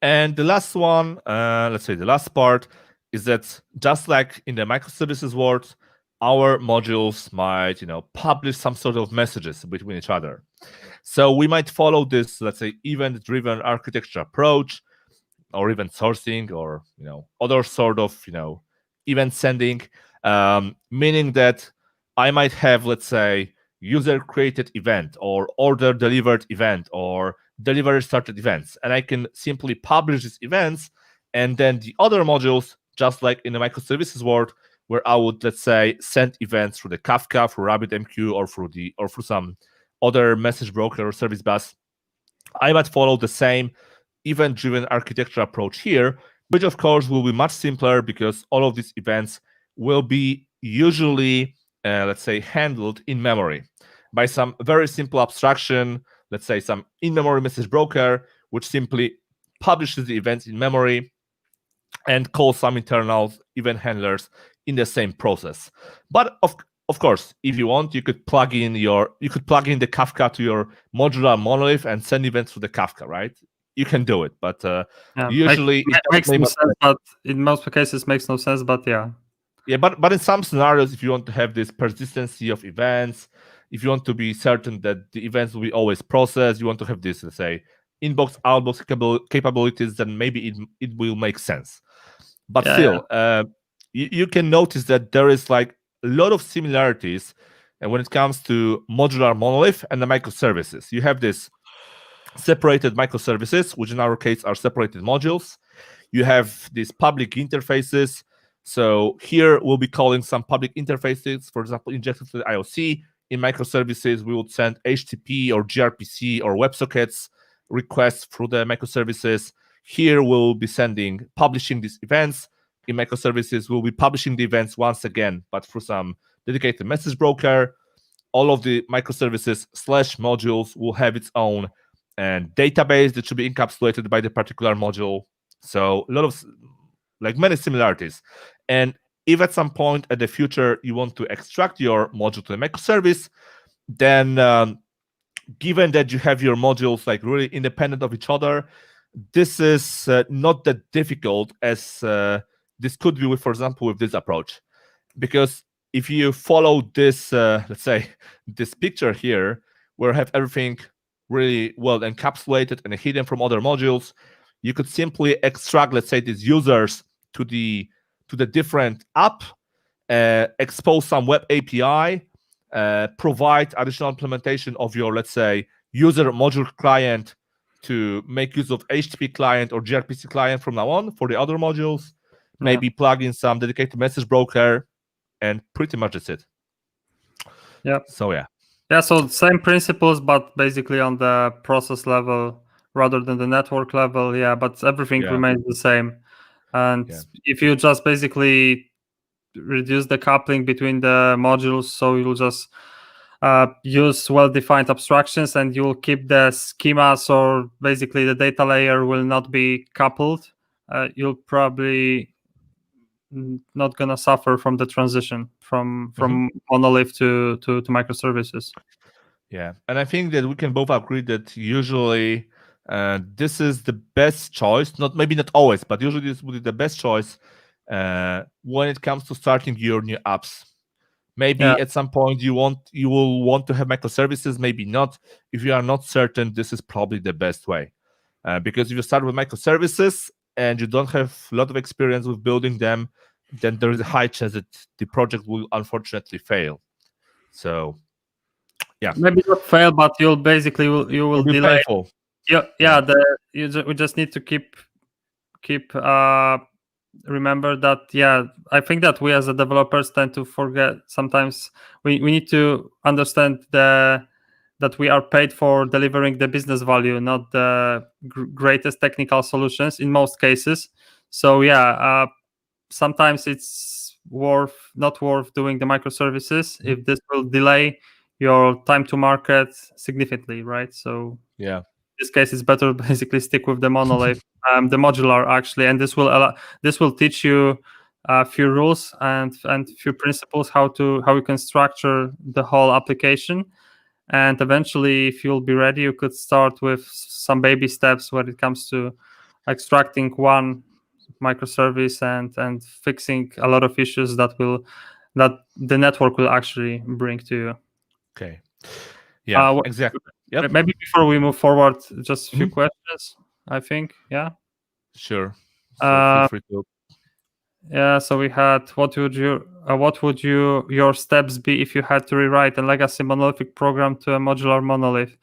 And the last one, let's say the last part, is that just like in the microservices world, our modules might, publish some sort of messages between each other. So we might follow this, let's say, event-driven architecture approach, or event sourcing, or other sort of event sending. meaning that I might have, let's say, user created event or order delivered event or delivery started events, and I can simply publish these events, and then the other modules, just like in the microservices world, where I would, let's say, send events through the Kafka, through RabbitMQ, or through some other message broker or service bus, I might follow the same event-driven architecture approach here, which of course will be much simpler because all of these events will be usually, let's say, handled in memory by some very simple abstraction, let's say some in-memory message broker, which simply publishes the events in memory and calls some internal event handlers in the same process. But of course, if you want, you could plug in the Kafka to your modular monolith and send events to the Kafka, right? You can do it, but usually it makes no sense. But in most cases, makes no sense. But yeah, but in some scenarios, if you want to have this persistency of events, if you want to be certain that the events will be always processed, you want to have this, let's say, inbox outbox capabilities, then maybe it will make sense. But still, you can notice that there is like a lot of similarities when it comes to modular monolith and the microservices. You have this separated microservices, which in our case are separated modules. You have these public interfaces. So here we'll be calling some public interfaces, for example, injected to the IOC. In microservices, we would send HTTP or gRPC or WebSockets requests through the microservices. Here we'll be publishing these events. In microservices, we'll be publishing the events once again, but through some dedicated message broker. All of the microservices / modules will have its own database that should be encapsulated by the particular module. So a lot of, like, many similarities. And if at some point at the future you want to extract your module to a microservice, then given that you have your modules like really independent of each other, this is not that difficult as this could be with, for example, with this approach. Because if you follow this, let's say, this picture here, where I have everything really well encapsulated and hidden from other modules, you could simply extract, let's say, these users to the different app, expose some web API, provide additional implementation of your, let's say, user module client to make use of HTTP client or gRPC client from now on for the other modules, maybe plug in some dedicated message broker, and pretty much that's it. Yeah. So so same principles, but basically on the process level rather than the network level. Yeah, but everything remains the same. And if you just basically reduce the coupling between the modules, so you'll just use well-defined abstractions, and you'll keep the schemas, or basically the data layer will not be coupled. You'll probably not gonna suffer from the transition from monolith to microservices. Yeah, and I think that we can both agree that usually this is the best choice. Maybe not always, but usually this would be the best choice when it comes to starting your new apps. Maybe at some point you will want to have microservices, maybe not. If you are not certain, this is probably the best way. Because if you start with microservices and you don't have a lot of experience with building them, then there is a high chance that the project will unfortunately fail. So, maybe not fail, but you'll basically you will delay. Painful. We just need to keep remember that. I think that we as a developers tend to forget sometimes. We need to understand that we are paid for delivering the business value, not the greatest technical solutions in most cases. So sometimes it's not worth doing the microservices if this will delay your time to market significantly, right? So in this case, it's better basically stick with the monolith, the modular actually, and this will teach you a few rules and few principles how you can structure the whole application. And eventually, if you'll be ready, you could start with some baby steps when it comes to extracting one microservice and fixing a lot of issues that the network will actually bring to you. Okay. Yeah, exactly. Yep. Maybe before we move forward, just a few questions, I think. Yeah. Sure. So feel free to. Yeah, so we had what would your steps be if you had to rewrite a legacy monolithic program to a modular monolith?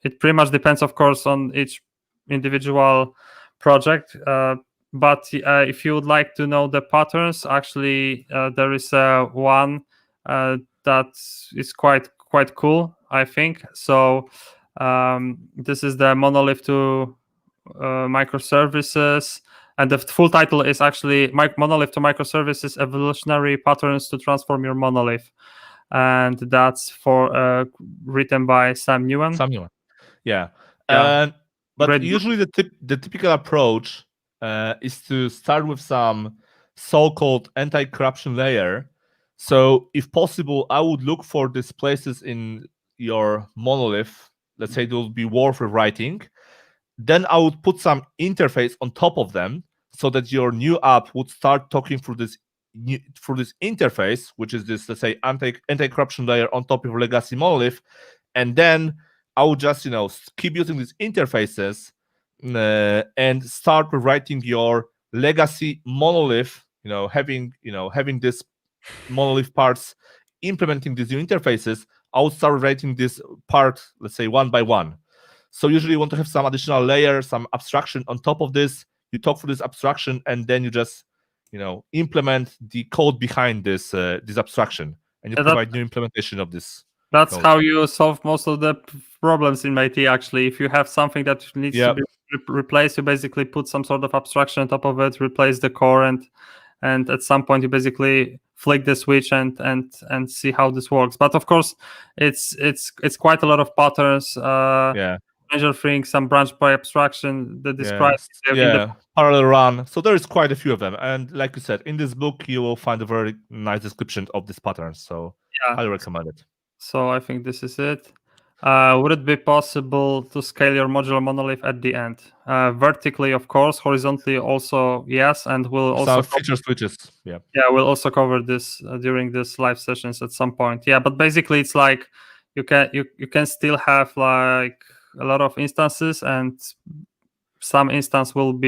It pretty much depends, of course, on each individual project. But if you would like to know the patterns, actually, there is one that is quite cool, I think. So this is the monolith to microservices, and the full title is actually Monolith to Microservices: Evolutionary Patterns to Transform Your Monolith, and that's for written by Sam Newen. Yeah. Yeah, But great book. usually the typical approach is to start with some so-called anti-corruption layer. So if possible, I would look for these places in your monolith, let's say they will be worth rewriting. Then I would put some interface on top of them so that your new app would start talking through this interface, which is this, let's say, anti-corruption layer on top of your legacy monolith. And then I would just, keep using these interfaces and start rewriting your legacy monolith, having this monolith parts implementing these new interfaces. I would start writing this part, let's say, one by one. So usually you want to have some additional layer, some abstraction on top of this. You talk through this abstraction, and then you just, implement the code behind this abstraction, and you provide new implementation of this. That's how you solve most of the problems in IT. Actually, if you have something that needs to be replaced, you basically put some sort of abstraction on top of it, replace the core, and at some point you basically flick the switch and see how this works. But of course, it's quite a lot of patterns. Measure things, some branch by abstraction that describes parallel run. So there is quite a few of them, and like you said, in this book you will find a very nice description of these patterns. So highly recommend it. So I think this is it. Would it be possible to scale your modular monolith at the end? Vertically, of course. Horizontally, also yes, and we'll also feature switches. Yeah, we'll also cover this during this live sessions at some point. Yeah, but basically, it's like you can still have like a lot of instances, and some instance will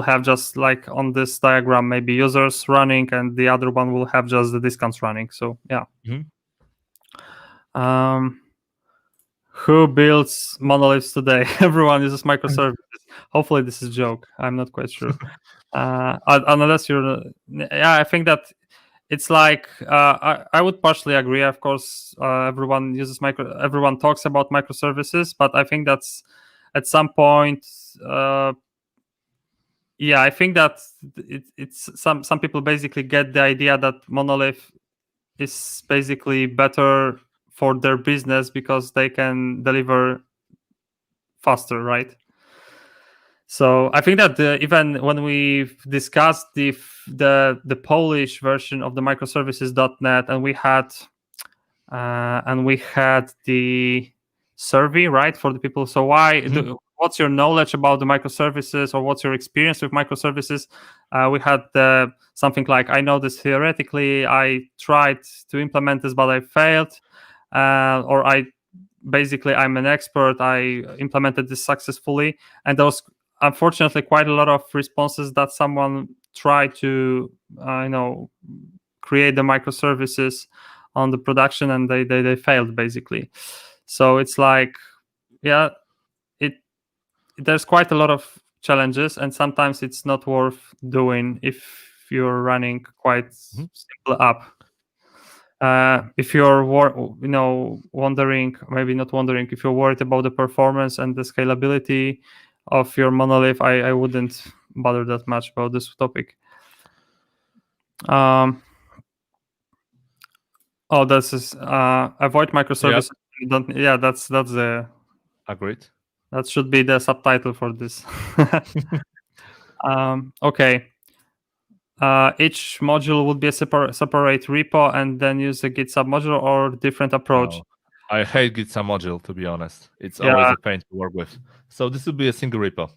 have just like on this diagram maybe users running, and the other one will have just the discounts running. So yeah. Who builds monoliths today? Everyone uses microservices. Hopefully this is a joke. I'm not quite sure. Unless you're, I think that it's like I would partially agree. Of course, everyone uses everyone talks about microservices, but I think that's at some point. I think that it's some people basically get the idea that monolith is basically better for their business because they can deliver faster, right? So I think that even when we discussed the Polish version of the microservices.net, and we had the survey, right, for the people. So what's your knowledge about the microservices, or what's your experience with microservices? We had something like, I know this theoretically, I tried to implement this, but I failed. Or I'm an expert, I implemented this successfully. And there was unfortunately quite a lot of responses that someone tried to, create the microservices on the production, and they failed basically. So it's like, there's quite a lot of challenges, and sometimes it's not worth doing if you're running quite simple app. If you're wondering, maybe not wondering, if you're worried about the performance and the scalability of your monolith, I wouldn't bother that much about this topic. This is avoid microservices. That's the agreed. That should be the subtitle for this. Okay. Each module would be a separate repo, and then use a Git submodule, or different approach. No, I hate Git submodule, to be honest. It's always a pain to work with. So this would be a single repo.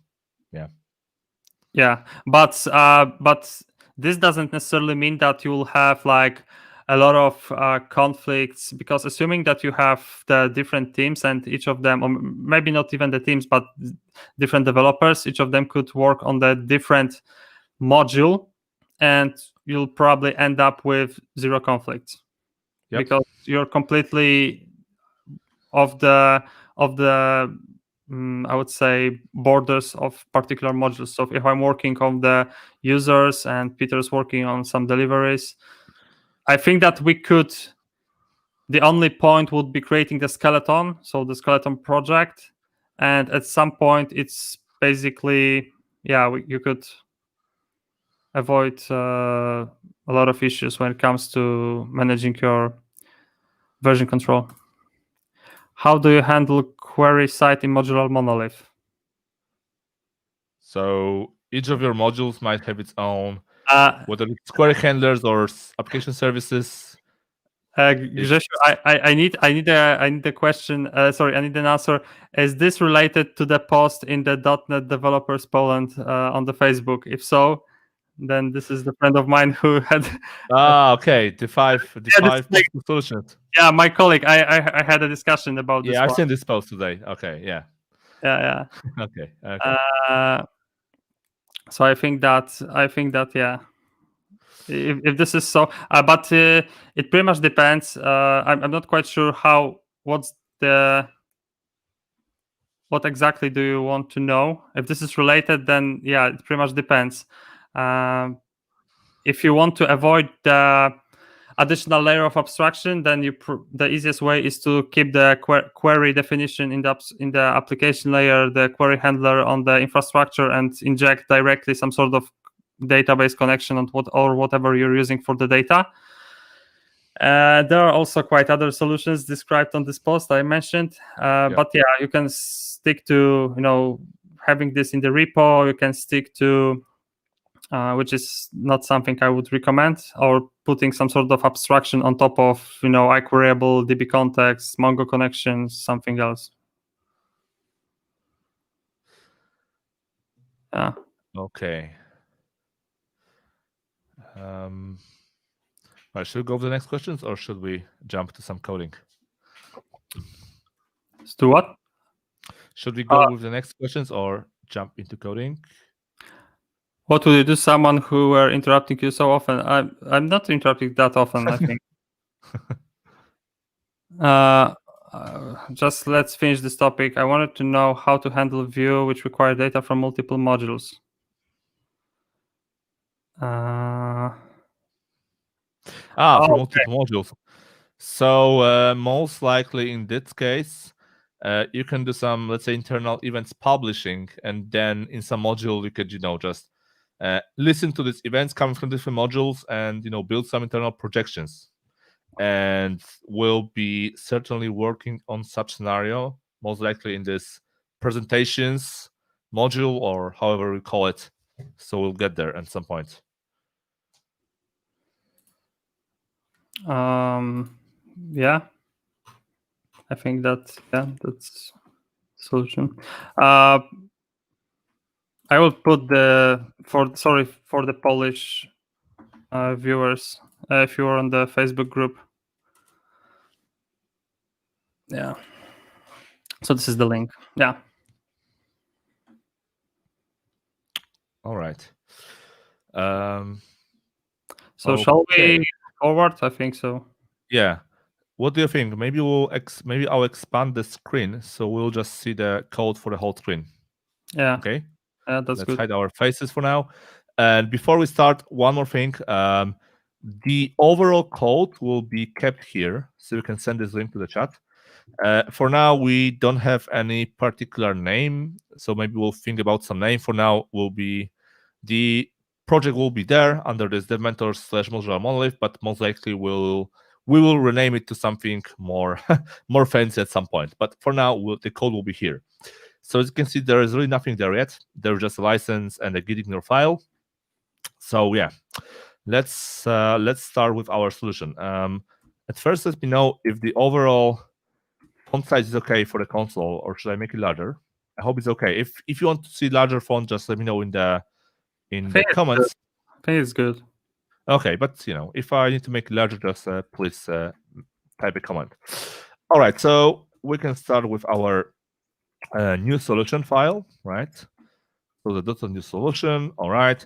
Yeah, but this doesn't necessarily mean that you'll have like a lot of conflicts, because assuming that you have the different teams, and each of them, or maybe not even the teams, but different developers, each of them could work on the different module, and you'll probably end up with zero conflicts. Yep. Because you're completely of the I would say borders of particular modules. So if I'm working on the users and Peter's working on some deliveries, I think that we could. The only point would be creating the skeleton, so the skeleton project, and at some point it's basically you could avoid a lot of issues when it comes to managing your version control. How do you handle query side in Modular Monolith? So each of your modules might have its own, Uh, whether it's query handlers or application services. Grzesiu, I need a question. Sorry, I need an answer. Is this related to the post in the .NET Developers Poland on the Facebook? If so, then this is the friend of mine who had. Okay, the five possible solutions. Yeah, my colleague. I had a discussion about this. Yeah, I've one. seen this post today. Okay, yeah. Yeah. Okay. So I think that yeah. If this is so, but it pretty much depends. I'm not quite sure what exactly do you want to know. If this is related, then yeah, it pretty much depends. If you want to avoid the additional layer of abstraction, then the easiest way is to keep the query definition in the application layer, the query handler on the infrastructure, and inject directly some sort of database connection on whatever you're using for the data. There are also quite other solutions described on this post I mentioned, but yeah, you can stick to having this in the repo. You can stick to which is not something I would recommend, or putting some sort of abstraction on top of iQueryable, DB context, Mongo connections, something else. Yeah. Okay. Should we go to the next questions, or should we jump to some coding? To what? Should we go with the next questions or jump into coding? What would you do? Someone who were interrupting you so often. I'm not interrupting that often, I think. Just let's finish this topic. I wanted to know how to handle view which require data from multiple modules. From multiple modules. So most likely in this case, you can do some, let's say, internal events publishing, and then in some module you could, just listen to these events coming from different modules and build some internal projections. And we'll be certainly working on such scenario, most likely in this presentations module, or however we call it. So we'll get there at some point. Yeah, I think that's solution. I will put for the Polish viewers, if you are on the Facebook group. Yeah. So this is the link. Yeah. All right. So shall we forward? I think so. Yeah. What do you think? Maybe I'll expand the screen, so we'll just see the code for the whole screen. Yeah. Okay. Yeah, that's Let's good. hide our faces for now. And before we start, one more thing. The overall code will be kept here, so you can send this link to the chat. For now, we don't have any particular name, so maybe we'll think about some name. For now, the project will be there under this DevMentors/Modular Monolith, but most likely we will rename it to something more more fancy at some point. But for now, the code will be here. So as you can see, there is really nothing there yet. There's just a license and a gitignore file. So yeah, let's start with our solution. At first, let me know if the overall font size is okay for the console, or should I make it larger? I hope it's okay. If you want to see larger font, just let me know in the comments. I think it's good. Okay, but if I need to make it larger, just please type a comment. All right, so we can start with our new solution file, right? So the .NET new solution. All right.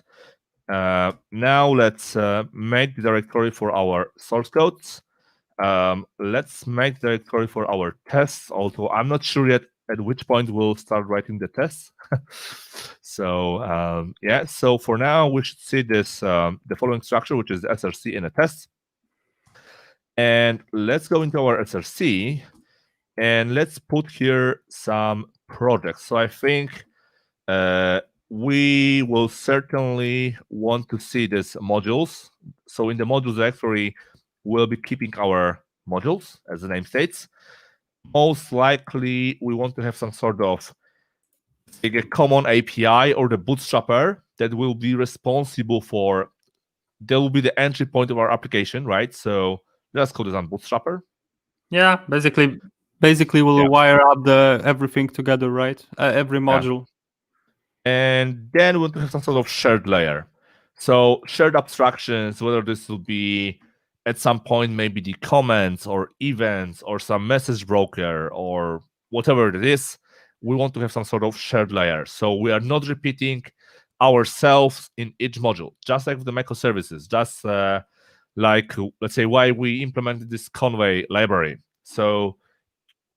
Now let's make the directory for our source codes. Let's make the directory for our tests, although I'm not sure yet at which point we'll start writing the tests. So yeah, so for now we should see this the following structure, which is the SRC and a test. And let's go into our SRC and let's put here some projects. So I think we will certainly want to see these modules. So in the modules directory, we'll be keeping our modules, as the name states. Most likely, we want to have some sort of like a common API or the bootstrapper that will be responsible for, that will be the entry point of our application, right? So let's call this on bootstrapper. Yeah, basically we'll wire up the everything together, right? Every module. And then we want to have some sort of shared layer. So shared abstractions, whether this will be at some point maybe the comments or events or some message broker or whatever it is, we want to have some sort of shared layer. So we are not repeating ourselves in each module, just like with the microservices, just like, let's say, why we implemented this Conway library. So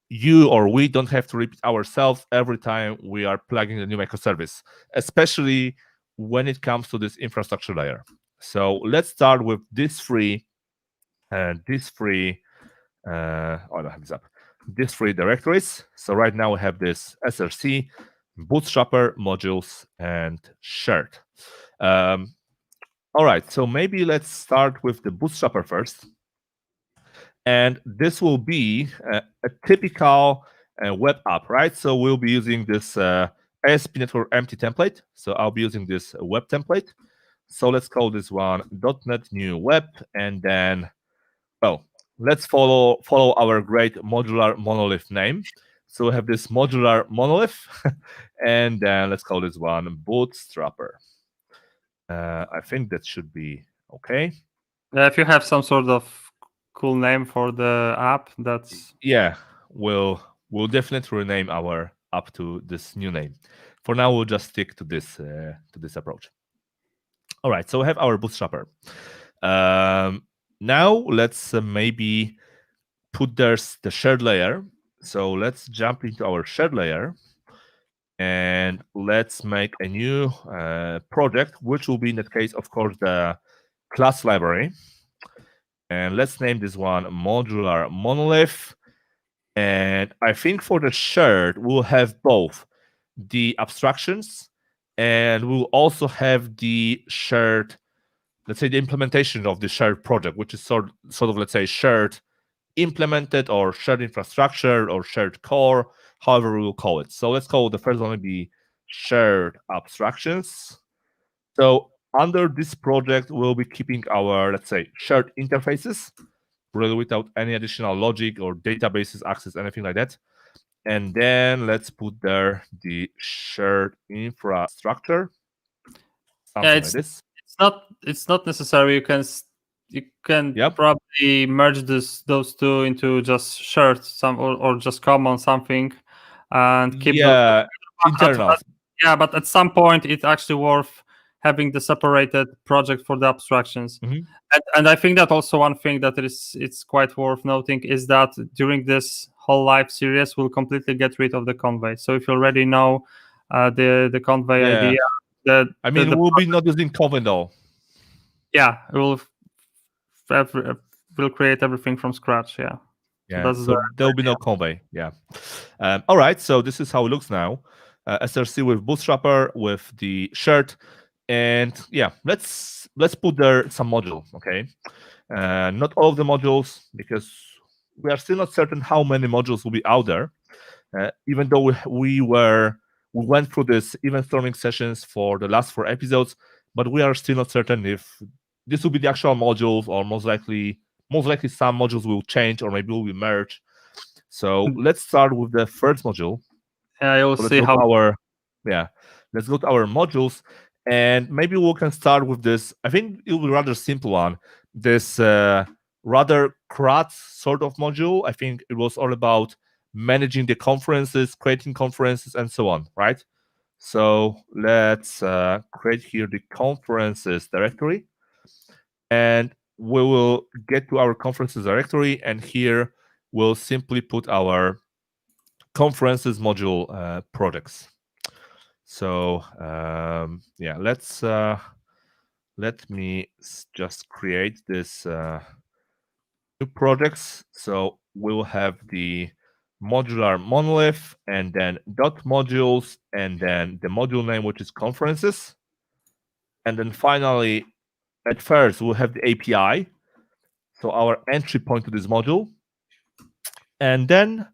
you or we don't have to repeat ourselves every time we are plugging the new microservice, especially when it comes to this infrastructure layer. So let's start with these three directories. So right now we have this SRC, bootstrapper, modules, and shared. All right, so maybe let's start with the bootstrapper first. And this will be a typical web app, right? So we'll be using this ASP Network empty template. So I'll be using this web template. So let's call this one .NET New Web, and then, well, let's follow our great Modular Monolith name. So we have this Modular Monolith, and then let's call this one Bootstrapper. I think that should be okay. Yeah, if you have some sort of cool name for the app, that's we'll definitely rename our app to this new name. For now, we'll just stick to this approach. All right, so we have our bootstrapper. Now let's maybe put there's the shared layer. So let's jump into our shared layer and let's make a new project, which will be in that case, of course, the class library. And let's name this one Modular Monolith. And I think for the shared, we'll have both the abstractions and we'll also have the shared, let's say, the implementation of the shared project, which is sort of, let's say, shared implemented or shared infrastructure or shared core, however we will call it. So let's call the first one be shared abstractions. So under this project, we'll be keeping our, let's say, shared interfaces, really without any additional logic or databases access, anything like that. And then let's put there the shared infrastructure. Something like this. It's not necessary. You can probably merge those two into just shared or just common something and keep those internal. But at some point it's actually worth having the separated project for the abstractions. Mm-hmm. And I think that also one thing that it's quite worth noting is that during this whole live series we'll completely get rid of the Conway. So if you already know the Conway idea, we'll be not using Conway though. Yeah, we'll create everything from scratch. So there'll be no Conway. All right, so this is how it looks now. SRC with bootstrapper with the shared. And let's put there some module, okay? Not all of the modules, because we are still not certain how many modules will be out there. Even though we went through this event storming sessions for the last 4 episodes, but we are still not certain if this will be the actual modules, or most likely some modules will change, or maybe will be merged. So let's start with the first module. You'll see how. Let's go to our modules. And maybe we can start with this. I think it will be a rather simple one. This rather CRUD sort of module. I think it was all about managing the conferences, creating conferences, and so on, right? So let's create here the conferences directory, and we will get to our conferences directory, and here we'll simply put our conferences module projects. So yeah, let me just create this new projects. So we'll have the modular monolith, and then dot modules, and then the module name, which is conferences. And then finally, at first, we'll have the API, so our entry point to this module. And then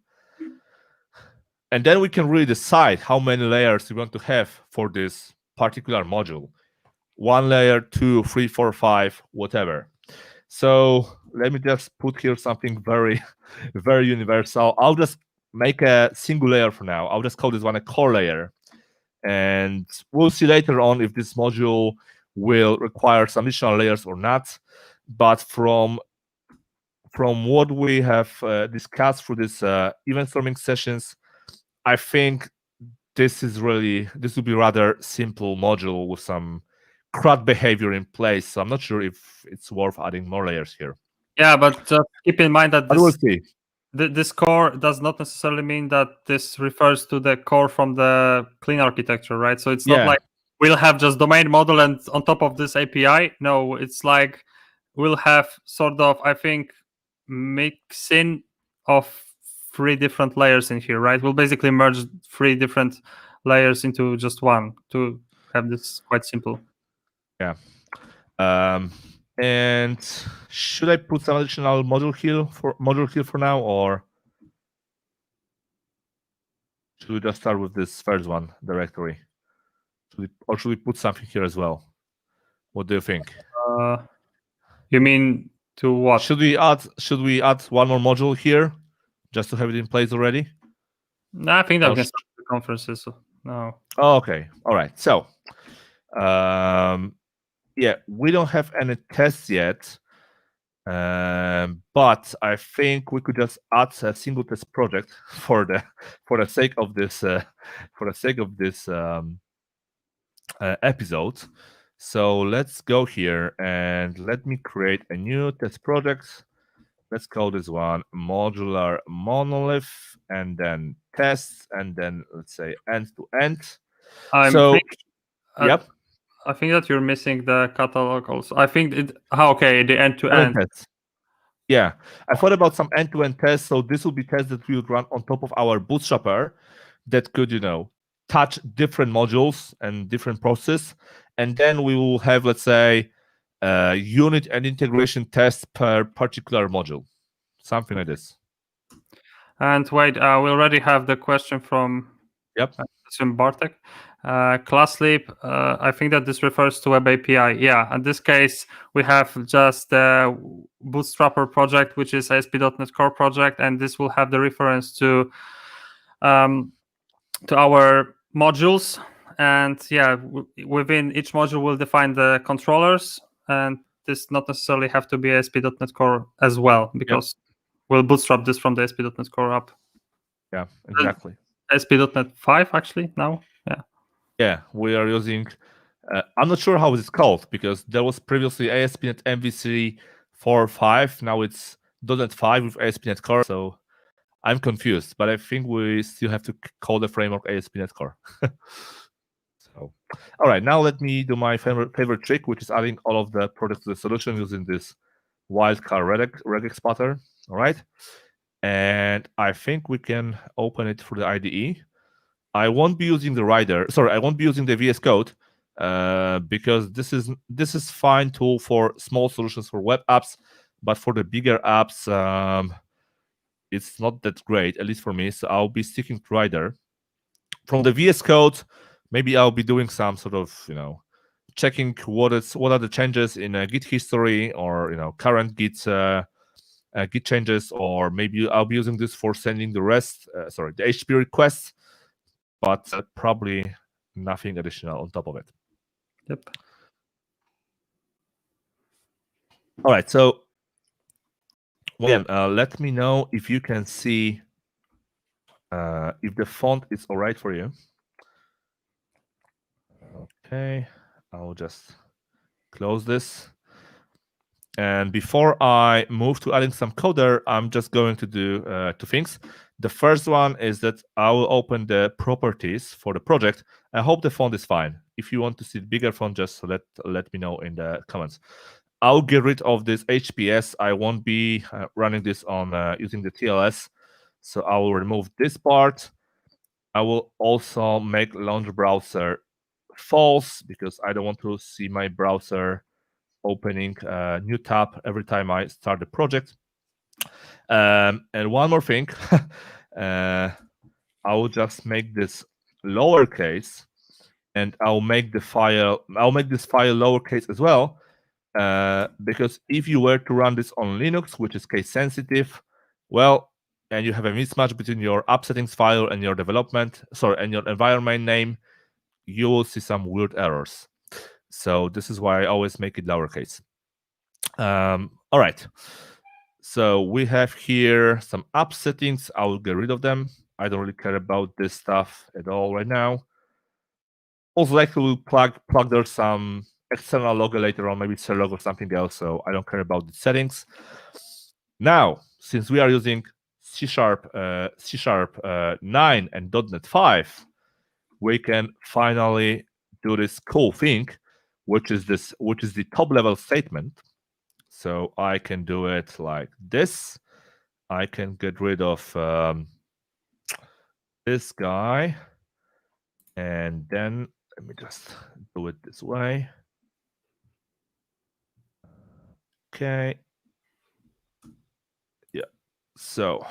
we can really decide how many layers we want to have for this particular module. 1 layer, 2, 3, 4, 5, whatever. So let me just put here something very, very universal. I'll just make a single layer for now. I'll just call this one a core layer. And we'll see later on if this module will require some additional layers or not. But from what we have discussed through this event storming sessions, I think this will be rather simple module with some CRUD behavior in place. So I'm not sure if it's worth adding more layers here. Yeah, but just keep in mind that We'll see. This core does not necessarily mean that this refers to the core from the clean architecture, right? So it's not like we'll have just domain model and on top of this API. No, it's like we'll have sort of, I think, mixing of 3 different layers in here, right? We'll basically merge 3 different layers into just one to have this quite simple. Yeah. And should I put some additional module here for now, or should we just start with this first one directory? Should we put something here as well? What do you think? You mean to what? Should we add one more module here just to have it in place already? No, I think that we can start the conferences. So no. Oh, okay. All right. So yeah, we don't have any tests yet, but I think we could just add a single test project for the sake of this episode. So let's go here and let me create a new test project. Let's call this one Modular Monolith, and then tests, and then let's say end to end. Yep. I think that you're missing the catalog also. I think the end to end. Yeah, I thought about some end-to-end tests. So this will be tests that we would run on top of our bootstrapper that could, touch different modules and different processes. And then we will have, let's say, unit and integration tests per particular module, something like this. And wait, we already have the question from Bartek. Class sleep, I think that this refers to Web API. Yeah, in this case, we have just the Bootstrapper project, which is ASP.NET Core project, and this will have the reference to our modules. And yeah, within each module, we'll define the controllers, and this not necessarily have to be ASP.NET Core as well, because we'll bootstrap this from the ASP.NET Core app. Yeah, exactly. ASP.NET 5 actually now. Yeah, we are using. I'm not sure how it's called, because there was previously ASP.NET MVC 4.5. Now it's .NET 5 with ASP.NET Core. So I'm confused, but I think we still have to call the framework ASP.NET Core. So, all right, now let me do my favorite trick, which is adding all of the products to the solution using this wildcard regex pattern. All right, and I think we can open it through the IDE. I won't be using the rider. Sorry, I won't be using the VS Code because this is fine tool for small solutions for web apps, but for the bigger apps, it's not that great, at least for me. So I'll be sticking to rider. From the VS Code, maybe I'll be doing some sort of checking what are the changes in Git history, or current Git changes, or maybe I'll be using this for sending the HTTP requests. But probably nothing additional on top of it. Yep. All right. So again, let me know if you can see if the font is all right for you. Okay, I'll just close this. And before I move to adding some coder, I'm just going to do two things. The first one is that I will open the properties for the project. I hope the font is fine. If you want to see bigger font, just let me know in the comments. I'll get rid of this HPS. I won't be running this on using the TLS. So I will remove this part. I will also make launch browser false because I don't want to see my browser opening a new tab every time I start the project. And one more thing, I will just make this lowercase, and I'll make this file lowercase as well, because if you were to run this on Linux, which is case sensitive, well, and you have a mismatch between your app settings file and your and your environment name, you will see some weird errors. So this is why I always make it lowercase. All right. So we have here some app settings. I will get rid of them. I don't really care about this stuff at all right now. Also, likely we'll plug there some external logo later on, maybe Serlog or something else. So I don't care about the settings. Now, since we are using C#, C# 9 and .NET 5, we can finally do this cool thing, which is the top level statement. So I can do it like this. I can get rid of this guy, and then let me just do it this way. Okay. Yeah. So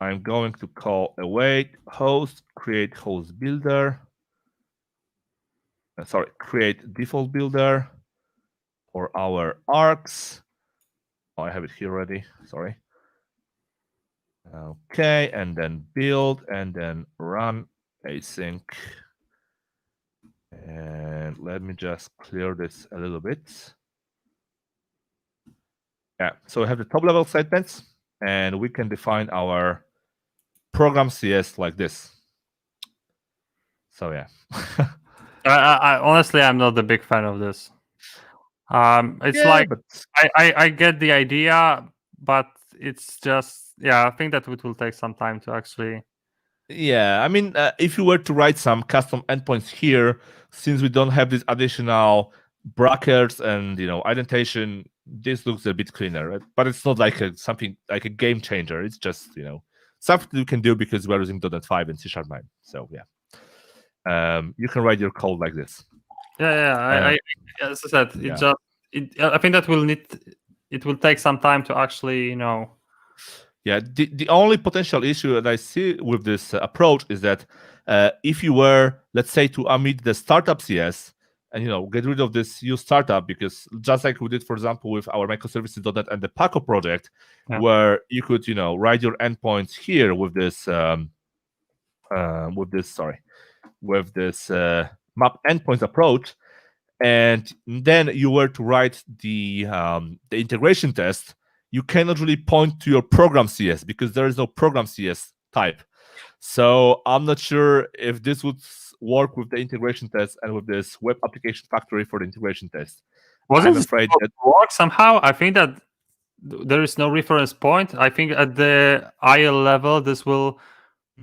I'm going to call await host, create host builder. Create default builder for our arcs. Oh, I have it here already. Sorry. Okay, and then build, and then run async. And let me just clear this a little bit. Yeah, so we have the top level statements, and we can define our program CS like this. So yeah. I honestly, I'm not a big fan of this. It's Yeah, like but I get the idea, but it's just I think that it will take some time to actually. yeah, I mean, if you were to write some custom endpoints here, since we don't have these additional brackets and indentation, this looks a bit cleaner, right? But it's not like something like a game changer. It's just something you can do because we're using .NET 5 and C# 9. So yeah, you can write your code like this. I as I said, I think that it will take some time to actually Yeah, the only potential issue that I see with this approach is that if you were, let's say, to omit the startup CS and get rid of this use startup, because just like we did, for example, with our microservices.net and the Paco project, where you could write your endpoints here with this map endpoints approach, and then you were to write the integration test, you cannot really point to your program CS because there is no program CS type. So I'm not sure if this would work with the integration test and with this web application factory for the integration test. I'm afraid that work somehow. I think that there is no reference point. I think at the IL level, this will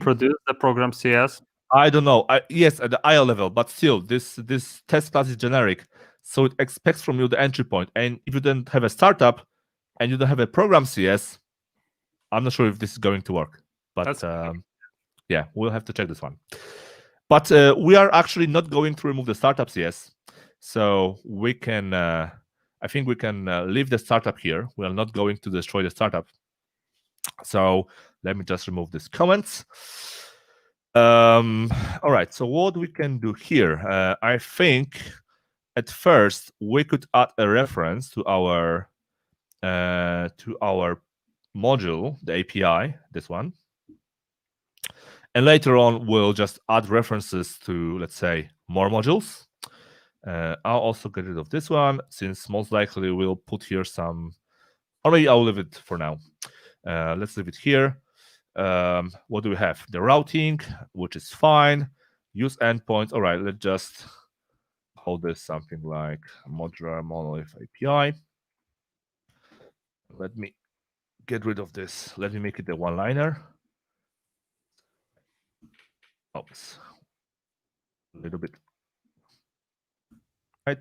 produce the program CS. I don't know. Yes, at the IL level, but still, this test class is generic, so it expects from you the entry point. And if you don't have a startup and you don't have a program CS, I'm not sure if this is going to work. But yeah, we'll have to check this one. But we are actually not going to remove the startup CS, so we can. I think we can leave the startup here. We are not going to destroy the startup. So let me just remove these comments. All right, so what we can do here, I think at first we could add a reference to our module, the API, this one, and later on we'll just add references to, let's say, more modules. I'll also get rid of this one, since most likely we'll put here some, or maybe I'll leave it for now. Let's leave it here. What do we have? The routing, which is fine. Use endpoints. All right, let's just call this something like Modular Monolith API. Let me get rid of this. Let me make it a one-liner. Oops. A little bit. Right.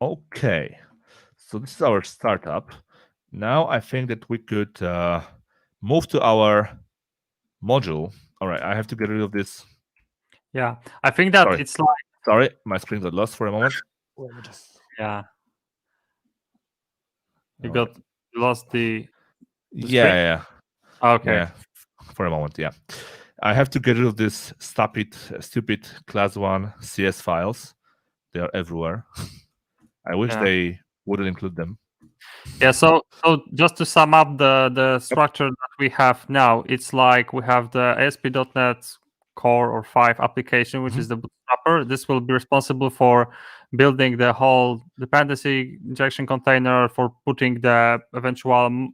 Okay. So this is our startup. Now I think that we could move to our module. All right, I have to get rid of this. Yeah, I think that Sorry. it's like... Sorry, my screen got lost for a moment. Let me just... Yeah. You All got lost the screen? Yeah. Okay. Yeah, for a moment, yeah. I have to get rid of this stupid class 1 CS files. They are everywhere. I wish they wouldn't include them. Yeah, so just to sum up the structure that we have now, it's like we have the ASP.NET Core or 5 application, which is the bootstrapper. This will be responsible for building the whole dependency injection container, for putting the eventual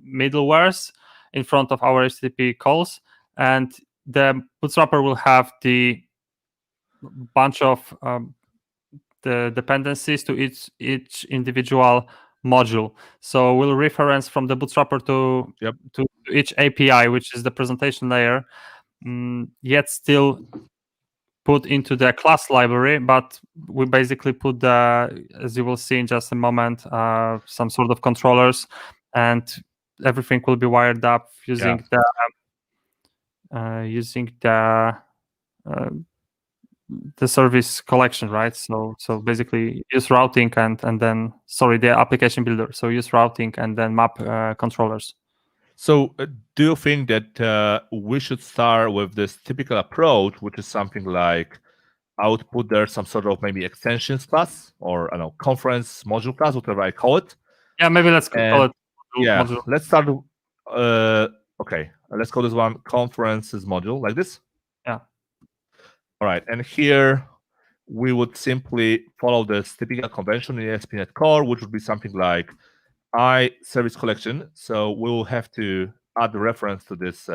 middlewares in front of our HTTP calls, and the bootstrapper will have the bunch of the dependencies to each individual module. So we'll reference from the bootstrapper to each API, which is the presentation layer, yet still put into the class library, but we basically put the, as you will see in just a moment, some sort of controllers, and everything will be wired up using the service collection, right? So basically use routing and then the application builder. So use routing and then map controllers. So do you think that we should start with this typical approach, which is something like output there some sort of maybe extensions class, or I don't know, conference module class, whatever I call it? Yeah, maybe let's call it module. Let's start. Okay, let's call this one conferences module, like this. Yeah. All right, and here we would simply follow this typical convention in ASP.NET Core, which would be something like service collection. So we'll have to add the reference to this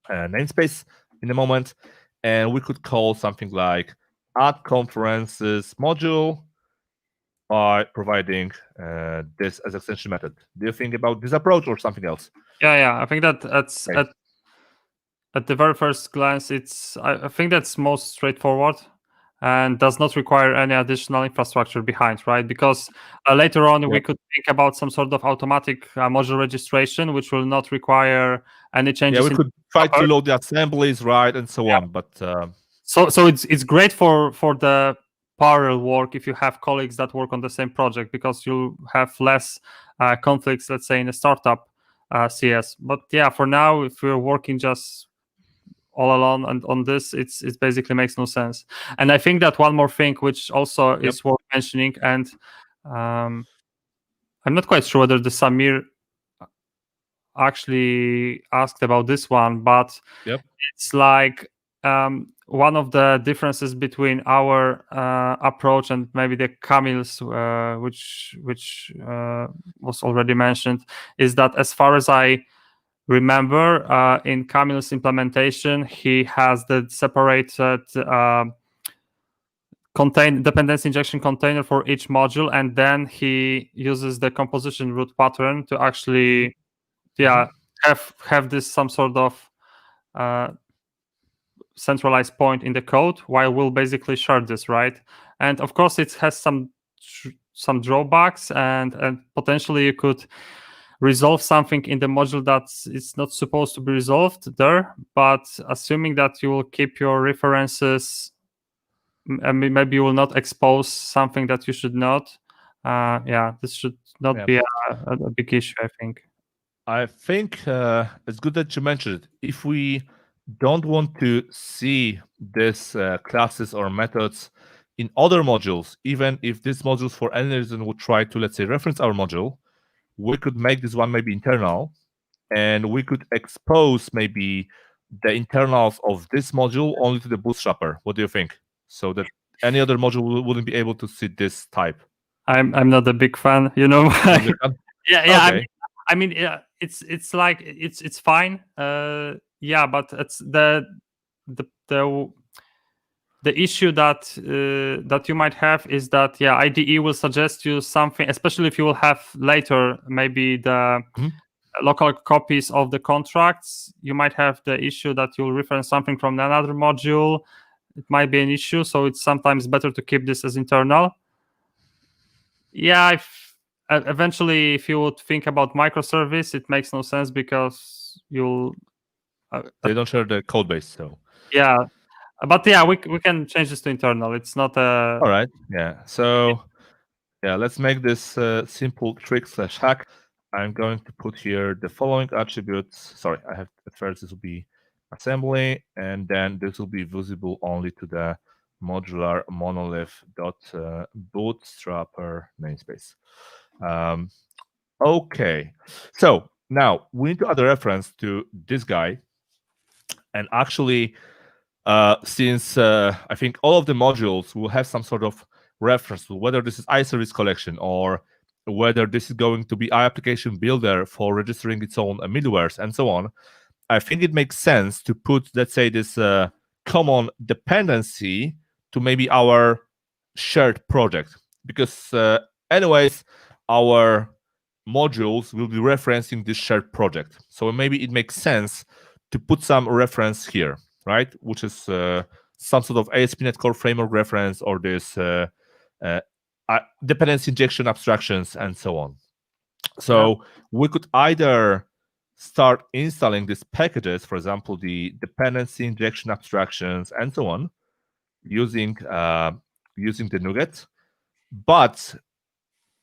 namespace in a moment, and we could call something like add conferences module by providing this as extension method. Do you think about this approach or something else? Yeah. I think that's at the very first glance, I think that's most straightforward and does not require any additional infrastructure behind, right? Because later on we could think about some sort of automatic module registration, which will not require any changes. Yeah, we could try to load the assemblies, right, and so on. But so it's great for the parallel work if you have colleagues that work on the same project, because you'll have less conflicts, let's say, in a startup CS. But yeah, for now, if we're working just all alone and on this, it basically makes no sense. And I think that one more thing which also is worth mentioning, and I'm not quite sure whether the Samir actually asked about this one, but it's like one of the differences between our approach and maybe the Camille's, which was already mentioned, is that as far as I remember, in Camille's implementation, he has the separated dependency injection container for each module, and then he uses the composition root pattern to actually have this some sort of centralized point in the code, while we'll basically share this, right? And of course it has some drawbacks, and potentially you could resolve something in the module that is not supposed to be resolved there. But assuming that you will keep your references, maybe you will not expose something that you should not. This should not be a big issue, I think. I think it's good that you mentioned it. If we don't want to see these classes or methods in other modules, even if these modules for any reason would try to, let's say, reference our module, we could make this one maybe internal, and we could expose maybe the internals of this module only to the bootstrapper. What do you think? So that any other module wouldn't be able to see this type. I'm not a big fan. You know. Yeah. Okay. I mean, yeah, it's like it's fine. Yeah, but it's the the issue that you might have is that IDE will suggest you something, especially if you will have later maybe the Mhm. local copies of the contracts. You might have the issue that you'll reference something from another module. It might be an issue, so it's sometimes better to keep this as internal. Yeah, if eventually if you would think about microservice, it makes no sense because you'll They don't share the code base, so yeah. But yeah, we can change this to internal. It's not a all right. Yeah. So yeah, let's make this simple trick/hack. I'm going to put here the following attributes. Sorry, I have at first this will be assembly, and then this will be visible only to the modular monolith dot bootstrapper namespace. Okay, so now we need to add a reference to this guy, and actually, since I think all of the modules will have some sort of reference to whether this is iService collection or whether this is going to be iApplication Builder for registering its own middlewares and so on, I think it makes sense to put, let's say, this common dependency to maybe our shared project, because anyways, our modules will be referencing this shared project. So maybe it makes sense to put some reference here, right? Which is some sort of ASP.NET Core Framework reference, or this dependency injection abstractions and so on. So we could either start installing these packages, for example, the dependency injection abstractions and so on, using using the NuGet. But,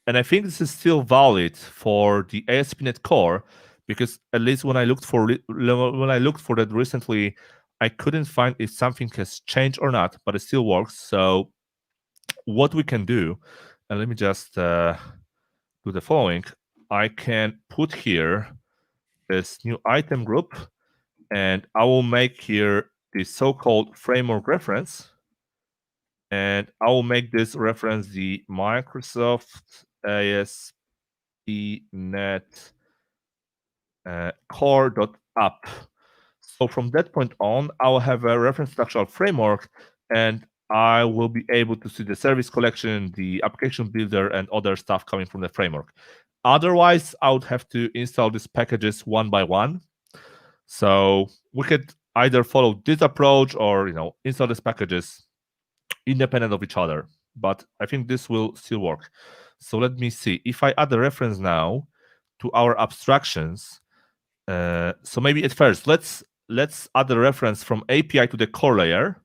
and I think this is still valid for the ASP.NET Core, because at least when I looked for that recently, I couldn't find if something has changed or not, but it still works. So what we can do, and let me just do the following. I can put here this new item group, and I will make here the so-called framework reference, and I will make this reference the Microsoft ASP.NET core.app. So from that point on, I will have a reference to the actual framework, and I will be able to see the service collection, the application builder, and other stuff coming from the framework. Otherwise, I would have to install these packages one by one. So we could either follow this approach or install these packages independent of each other. But I think this will still work. So let me see. If I add a reference now to our abstractions, so maybe at first let's add a reference from API to the core layer.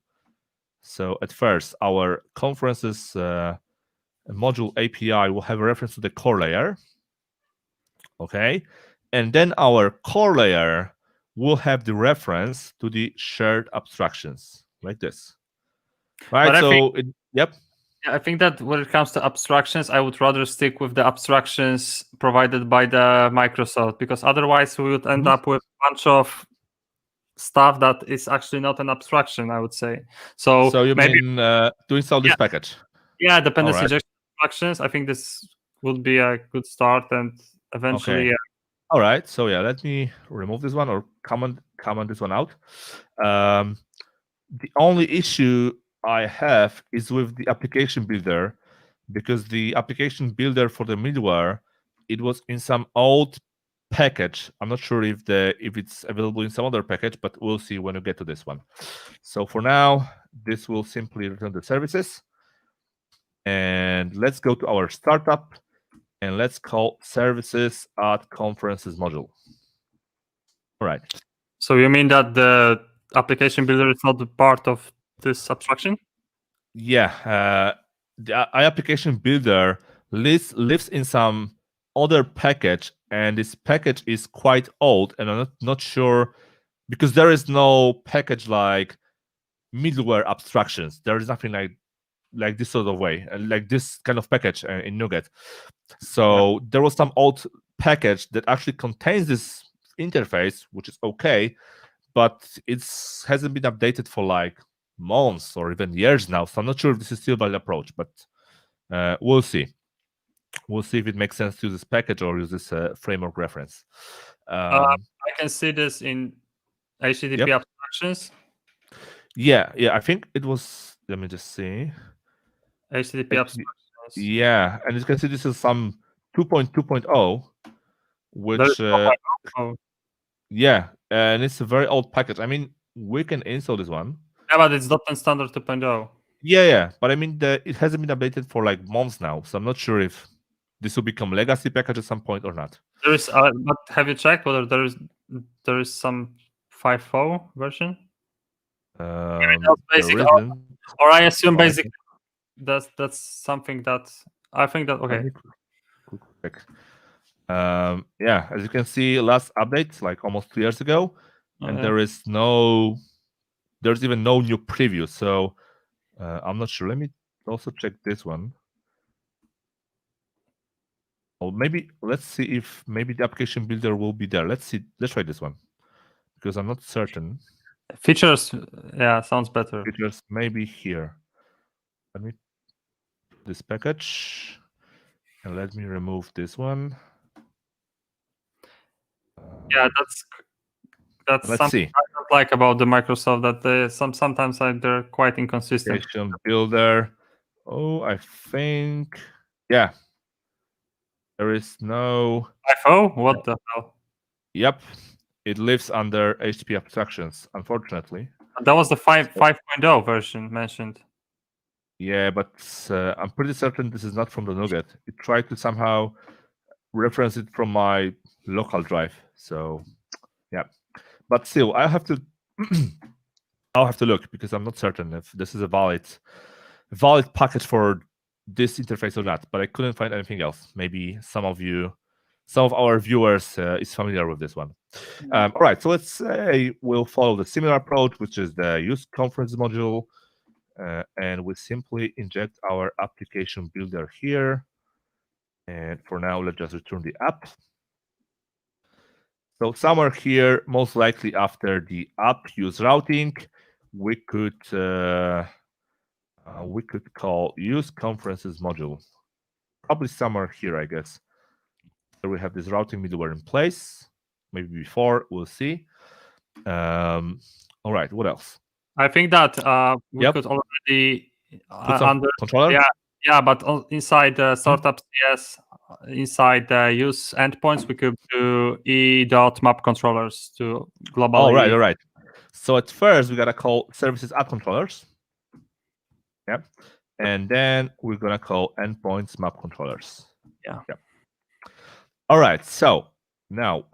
So at first, our conferences module API will have a reference to the core layer. Okay, and then our core layer will have the reference to the shared abstractions, like this. Right. But so yep. I think that when it comes to abstractions, I would rather stick with the abstractions provided by the Microsoft, because otherwise we would end up with a bunch of stuff that is actually not an abstraction, I would say. So you maybe mean to install this package? Yeah, dependency All right. injection abstractions. I think this would be a good start, and eventually, Okay. All right. So yeah, let me remove this one or comment this one out. The only issue I have is with the application builder, because the application builder for the middleware, it was in some old package. I'm not sure if it's available in some other package, but we'll see when we get to this one. So for now, this will simply return the services. And let's go to our startup, and let's call services at conferences module. All right. So you mean that the application builder is not part of this abstraction? Yeah, the application builder lives in some other package, and this package is quite old, and I'm not sure, because there is no package like middleware abstractions. There is nothing like this sort of way, like this kind of package in NuGet. So there was some old package that actually contains this interface, which is okay, but it hasn't been updated for like months or even years now. So I'm not sure if this is still a valid approach, but we'll see. we'll see if it makes sense to use this package or use this framework reference. I can see this in HTTP Yep. abstractions. Yeah, I think it was. Let me just see. HTTP abstractions. Yeah, and you can see this is some 2.2.0, which yeah, and it's a very old package. I mean, we can install this one. Yeah, but it's .NET Standard 2.0. Yeah, but I mean, it hasn't been updated for like months now, so I'm not sure if this will become legacy package at some point or not. There is, but have you checked whether there is some 5.0 version? Basic, or I assume basic. That's something that I think that okay. Quick check. Yeah, as you can see, last update like almost 2 years ago, and there's even no new preview. So I'm not sure. Let me also check this one. Or maybe let's see if maybe the application builder will be there. Let's see. Let's try this one because I'm not certain. Features, yeah, sounds better. Features maybe here. Let me put this package and let me remove this one. Yeah, that's let's something see. I don't like about the Microsoft, that they sometimes they're quite inconsistent. Application builder. Oh, I think yeah. There is no 5.0? What the hell? Yep, it lives under HTTP abstractions, unfortunately. That was the 5.0 version mentioned. Yeah, but I'm pretty certain this is not from the NuGet. It tried to somehow reference it from my local drive. So, yeah, but still, I'll have to look because I'm not certain if this is a valid package for this interface or not. But I couldn't find anything else. Maybe some of our viewers is familiar with this one. All right, so let's say we'll follow the similar approach, which is the use conference module, and we simply inject our application builder here. And for now, let's just return the app. So somewhere here, most likely after the app use routing, we could call use conferences module. Probably somewhere here, I guess. So we have this routing middleware in place. Maybe before, we'll see. All right, what else? I think that we could already put some controller. Yeah, but inside the startup CS, inside the use endpoints, we could do e.map controllers to globally. All right. So at first, we gotta call services add controllers. Yep. And then we're gonna call endpoints map controllers. Yeah. Yep. All right. So now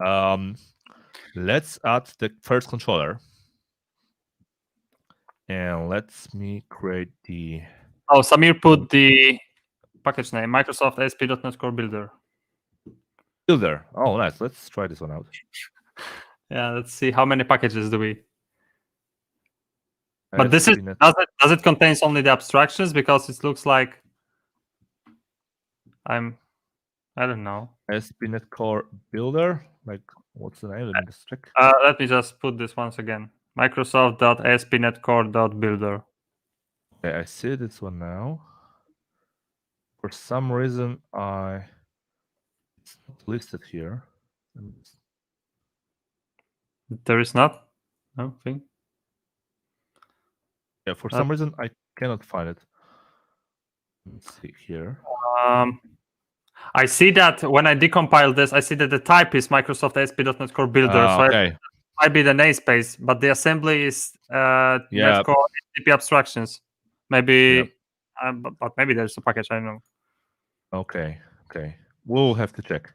let's add the first controller. And let me create the. Oh, Samir put the package name, Microsoft ASP.NET Core Builder. Builder. Oh, nice. Let's try this one out. Yeah, let's see how many packages do we. But this is does it contains only the abstractions, because it looks like I don't know. ASP.NET Core Builder. Like, what's the name? Let me just check. Let me just put this once again. Microsoft.ASP.NET-Core.Builder. Okay, I see this one now. For some reason, it's not listed here. There is not? No thing. Yeah, for some reason I cannot find it. Let's see here. I see that when I decompile this, I see that the type is Microsoft ASP.NET Core Builder. So okay. it might be the namespace, but the assembly is .NET Core HTTP abstractions. Maybe, but maybe there's a package. I don't know. Okay. We'll have to check.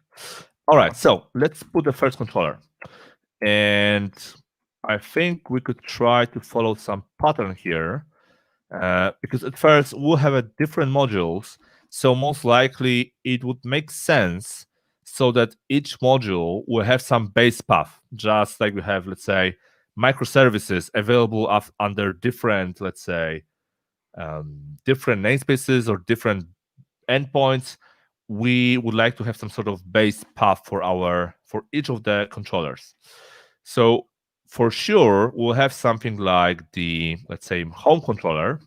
All right, so let's put the first controller. And I think we could try to follow some pattern here. Because at first we'll have different modules. So most likely it would make sense so that each module will have some base path, just like we have, let's say, microservices available under different, let's say, different namespaces or different endpoints. We would like to have some sort of base path for each of the controllers. So for sure, we'll have something like the, let's say, home controller.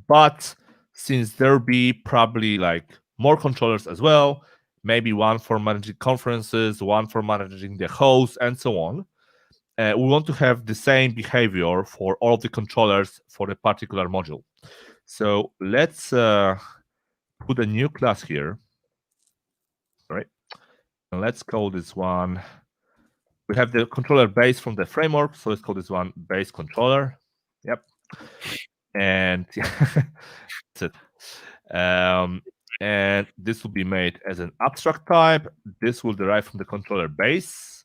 But since there'll be probably like more controllers as well, maybe one for managing conferences, one for managing the host, and so on. We want to have the same behavior for all of the controllers for the particular module. So let's put a new class here, right? And let's call this one. We have the controller base from the framework, so let's call this one base controller. Yep. And that's it. And this will be made as an abstract type. This will derive from the controller base,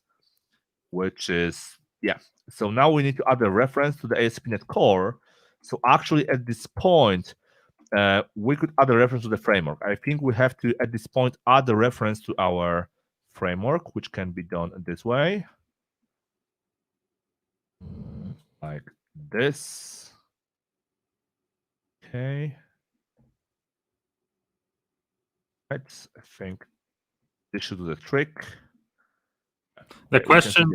which is, yeah. So now we need to add a reference to the ASP.NET Core. So actually at this point, we could add a reference to the framework. I think we have to, at this point, add a reference to our framework, which can be done this way. Like this. Okay. I think this should do the trick. The question,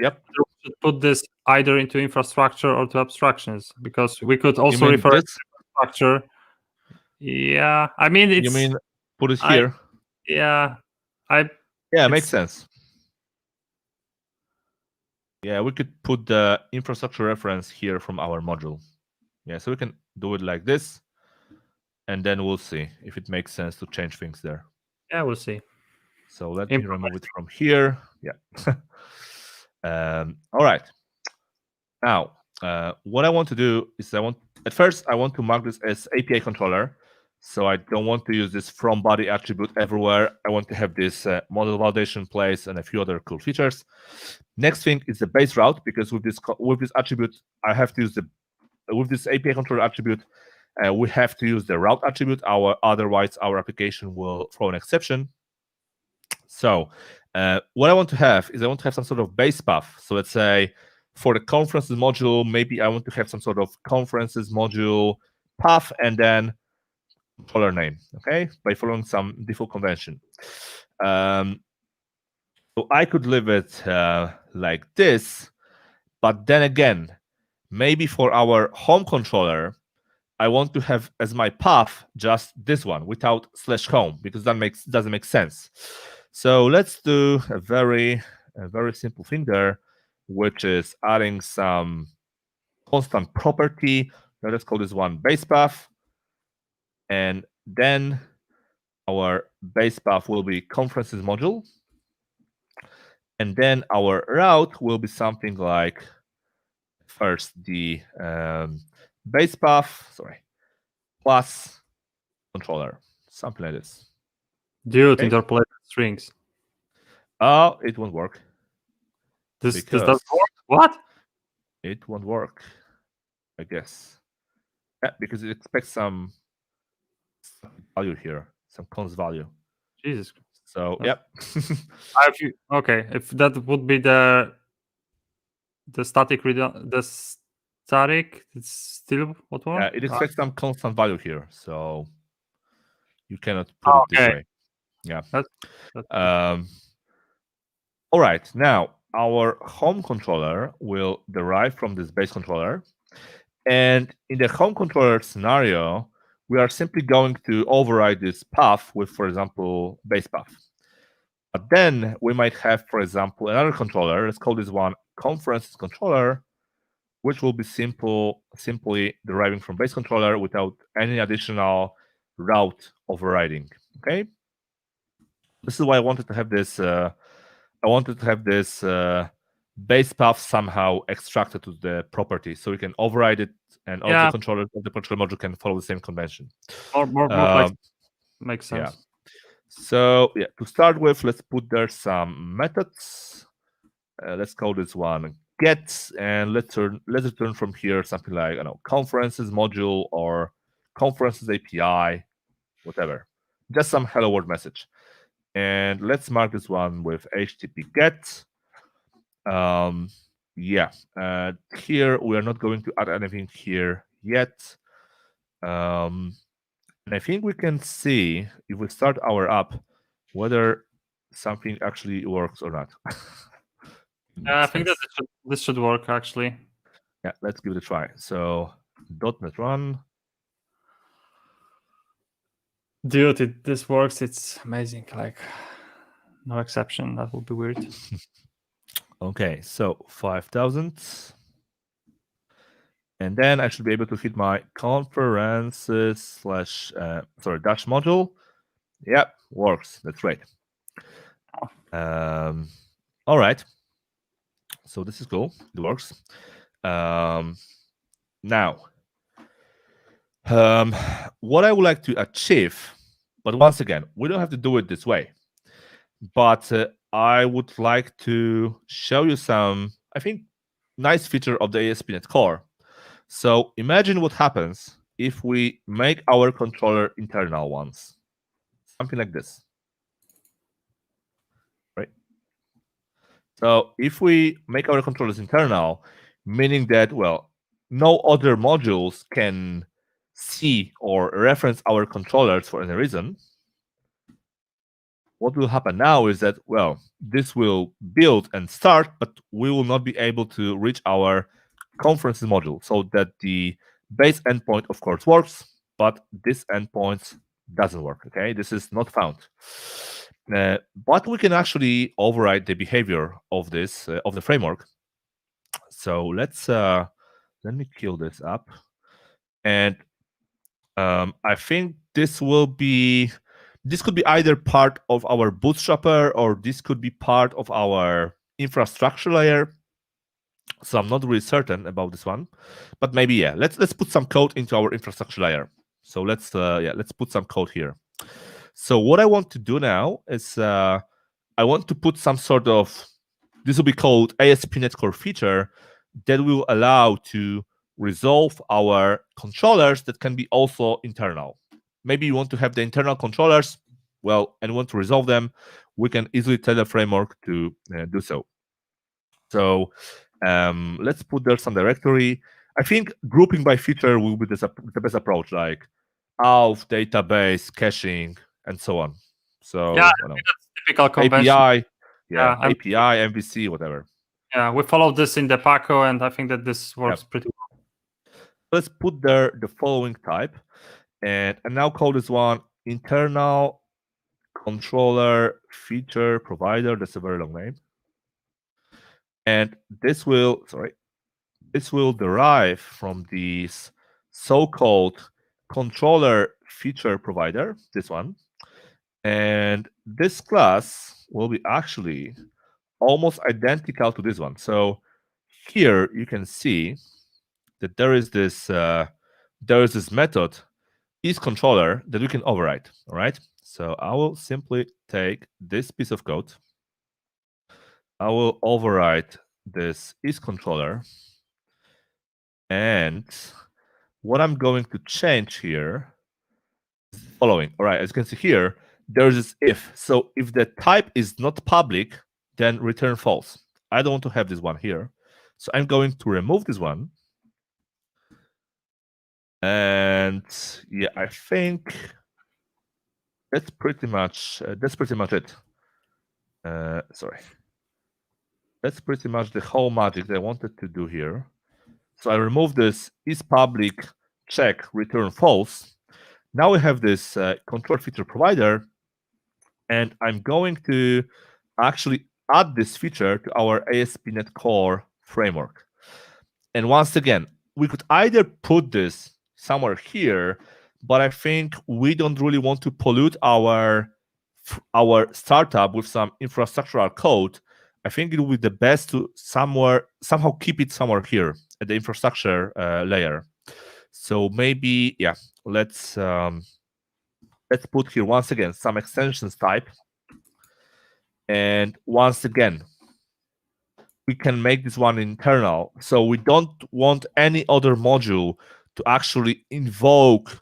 yep. We should put this either into infrastructure or to abstractions, because we could also refer to infrastructure. Yeah, I mean, it's. You mean put it here? Yeah, makes sense. Yeah, we could put the infrastructure reference here from our module. Yeah, so we can do it like this, and then we'll see if it makes sense to change things there. Yeah, we'll see. So let me remove it from here. Yeah. All right. Now, what I want to do is at first I want to mark this as API controller. So I don't want to use this from body attribute everywhere. I want to have this model validation place and a few other cool features. Next thing is the base route, because with this attribute, I have to use with this API controller attribute, we have to use the route attribute. Otherwise, our application will throw an exception. So what I want to have is I want to have some sort of base path. So let's say for the conferences module, maybe I want to have some sort of conferences module path and then controller name, okay, by following some default convention. So I could leave it like this, but then again, maybe for our home controller, I want to have as my path just this one without /home, because that doesn't make sense. So let's do a very simple thing there, which is adding some constant property. Let's call this one base path, and then our base path will be conferences module, and then our route will be something like first the base path, plus controller, something like this. Dude, interpolated strings. Oh, it won't work. This doesn't work? What? It won't work, I guess. Yeah, because it expects some value here, some const value. Jesus. So, yep. Okay, if that would be the static it's still what one? Yeah, it expects some constant value here, so you cannot put it this way. Yeah. All right. Now our home controller will derive from this base controller, and in the home controller scenario, we are simply going to override this path with, for example, base path. But then we might have, for example, another controller. Let's call this one conferences controller, which will be simply deriving from base controller without any additional route overriding. Okay. This is why I wanted to have this. Base path somehow extracted to the property, so we can override it, and all the controllers of the controller module can follow the same convention. More makes sense. Yeah. So yeah, to start with, let's put there some methods. Let's call this one get, and let's return from here something like, I don't know, conferences module or conferences API, whatever. Just some hello world message. And let's mark this one with HTTP get. Here we are not going to add anything here yet. And I think we can see if we start our app whether something actually works or not. I think that this should work actually. Yeah, let's give it a try. So .NET Run. Dude, this works. It's amazing. Like, no exception. That would be weird. Okay, so 5,000. And then I should be able to hit my conferences slash, dash module. Yep, works. That's great. All right. So this is cool. It works. Now, what I would like to achieve, but once again, we don't have to do it this way. But I would like to show you some, I think, nice feature of the ASP.NET Core. So imagine what happens if we make our controller internal ones. Something like this. Right? So if we make our controllers internal, meaning that, well, no other modules can see or reference our controllers for any reason, what will happen now is that, well, this will build and start, but we will not be able to reach our conferences module, so that the base endpoint, of course, works, but this endpoint doesn't work. Okay, this is not found. But we can actually override the behavior of this of the framework. So let's let me kill this up, and I think this could be either part of our bootstrapper, or this could be part of our infrastructure layer. So I'm not really certain about this one, but maybe yeah. Let's put some code into our infrastructure layer. So let's put some code here. So what I want to do now is I want to put some sort of, this will be called ASP.NET Core feature that will allow to resolve our controllers that can be also internal. Maybe you want to have the internal controllers, well, and want to resolve them. We can easily tell the framework to do so. So let's put there some directory. I think grouping by feature will be the best approach, like ALF, database, caching, and so on. So yeah, that's typical convention. API, API, MVC, whatever. Yeah, we followed this in the Paco, and I think that this works pretty well. Let's put there the following type, and I now call this one internal controller feature provider. That's a very long name. And this will derive from this so-called controller feature provider, this one. And this class will be actually almost identical to this one. So here you can see that there is this method isController that we can override. All right. So I will simply take this piece of code. I will override this isController, and what I'm going to change here is the following. All right, as you can see here, there's this if. So if the type is not public, then return false. I don't want to have this one here. So I'm going to remove this one. And yeah, I think that's pretty much it. Sorry. That's pretty much the whole magic that I wanted to do here. So I remove this is public, check, return false. Now we have this control feature provider, and I'm going to actually add this feature to our ASP.NET Core framework. And once again, we could either put this somewhere here, but I think we don't really want to pollute our startup with some infrastructural code. I think it would be the best to somehow keep it somewhere here at the infrastructure layer. So maybe, yeah, let's put here once again some extensions type. And once again, we can make this one internal. So we don't want any other module to actually invoke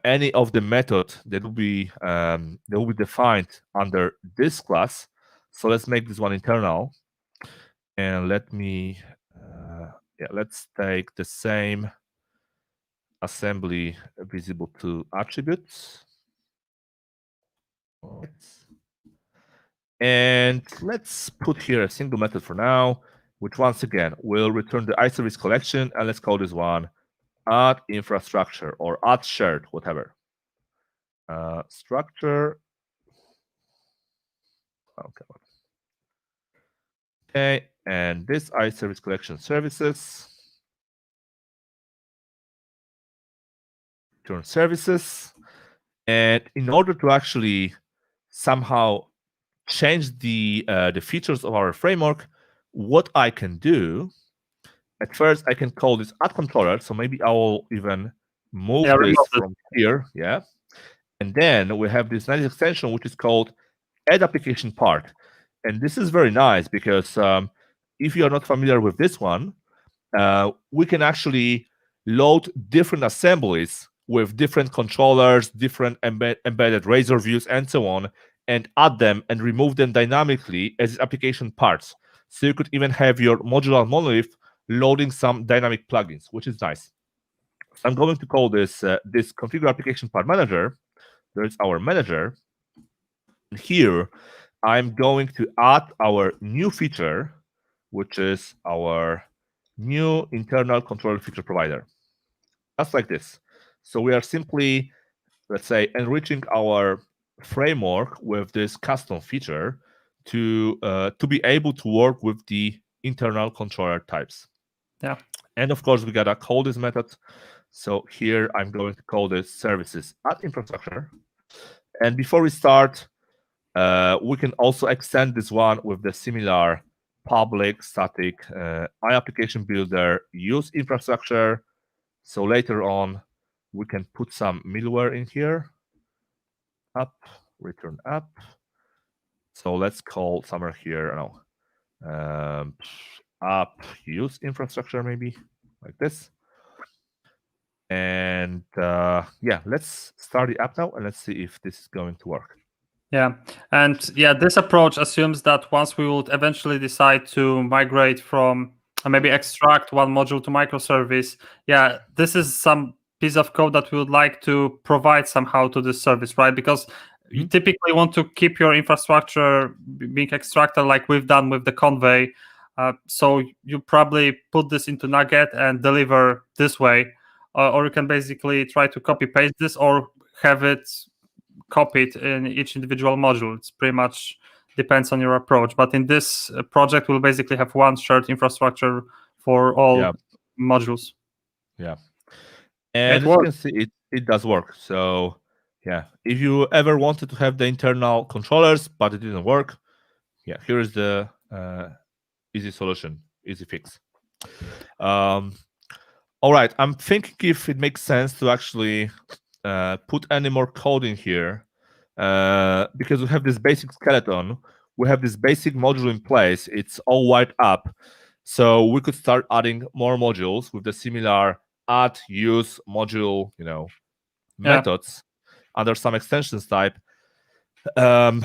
any of the method that will be defined under this class. So let's make this one internal, and let me let's take the same assembly visible to attributes. All right. And let's put here a single method for now, which once again will return the iService collection, and let's call this one add infrastructure or add shared, whatever. structure. Okay, and this iService collection services. Return services. And in order to actually somehow change the features of our framework, what I can do, at first I can call this add controller. So maybe I will even move this from here. Yeah. And then we have this nice extension, which is called add application part. And this is very nice because if you are not familiar with this one, we can actually load different assemblies with different controllers, different embedded razor views, and so on, and add them and remove them dynamically as application parts. So you could even have your modular monolith loading some dynamic plugins, which is nice. So I'm going to call this this configure application part manager. There's our manager. And here, I'm going to add our new feature, which is our new internal controller feature provider. Just like this. So we are simply, let's say, enriching our framework with this custom feature to be able to work with the internal controller types. Yeah. And of course, we gotta call this method. So here I'm going to call this services add infrastructure. And before we start, we can also extend this one with the similar public static iApplication builder use infrastructure. So later on, we can put some middleware in here. Up, return up. So let's call somewhere here, I don't know, up use infrastructure, maybe like this. And yeah, let's start the app now and let's see if this is going to work. Yeah, and yeah, this approach assumes that once we would eventually decide to migrate from maybe extract one module to microservice, yeah, this is some piece of code that we would like to provide somehow to this service, right? Because you typically want to keep your infrastructure being extracted like we've done with the Conway. So you probably put this into Nugget and deliver this way, or you can basically try to copy paste this or have it copied in each individual module. It's pretty much depends on your approach. But in this project, we'll basically have one shared infrastructure for all modules. Yeah. And as you can see, it does work. So yeah, if you ever wanted to have the internal controllers, but it didn't work, yeah, here is the easy solution, easy fix. All right, I'm thinking if it makes sense to actually put any more code in here, because we have this basic skeleton, we have this basic module in place, it's all wired up. So we could start adding more modules with the similar add, use, module, methods under some extensions type. But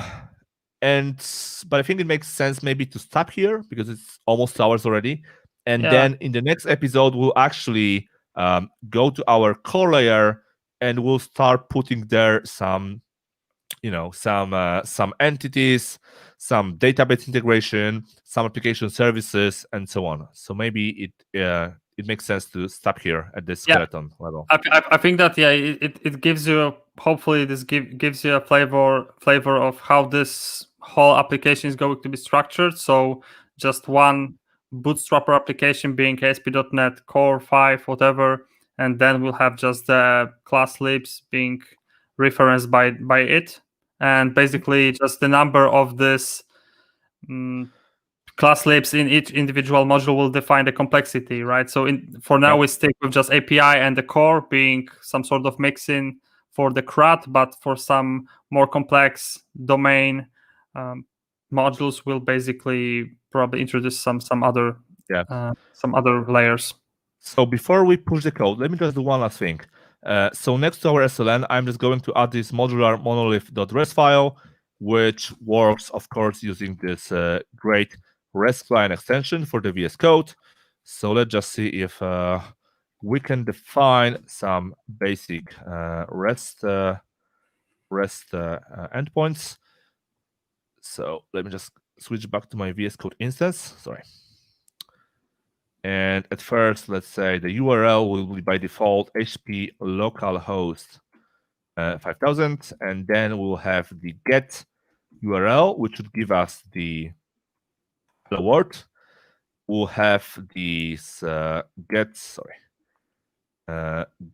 I think it makes sense maybe to stop here because it's almost 2 hours already. And then in the next episode, we'll actually go to our core layer and we'll start putting there some, some entities, some database integration, some application services, and so on. So maybe it makes sense to stop here at this skeleton level. I think that it gives you, hopefully this gives you a flavor of how this whole application is going to be structured. So just one bootstrapper application being ASP.NET Core 5, whatever, and then we'll have just the class libs being referenced by it, and basically just the number of this class libs in each individual module will define the complexity, right? So for now, we stick with just API and the core being some sort of mixin for the CRUD, but for some more complex domain modules, we'll basically probably introduce some other layers. So before we push the code, let me just do one last thing. So next to our SLN, I'm just going to add this modular monolith.rest file, which works, of course, using this great REST client extension for the VS Code. So let's just see if we can define some basic REST endpoints. So let me just switch back to my VS Code instance. Sorry. And at first, let's say the URL will be by default HP localhost 5,000, and then we'll have the get URL, which would give us the hello world. We'll have these get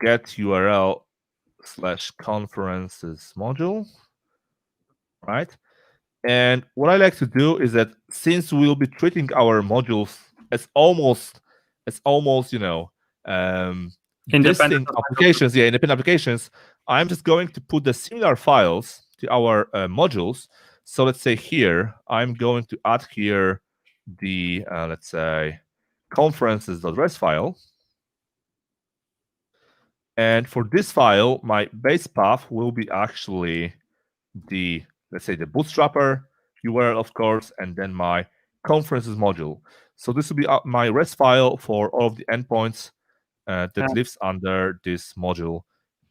URL / conferences module, right? And what I like to do is that since we'll be treating our modules as almost Independent distinct applications, independent applications, I'm just going to put the similar files to our modules. So let's say here, I'm going to add here the, let's say, conferences.res file. And for this file, my base path will be actually the, let's say, the bootstrapper URL, of course, and then my conferences module. So this will be my REST file for all of the endpoints that lives under this module.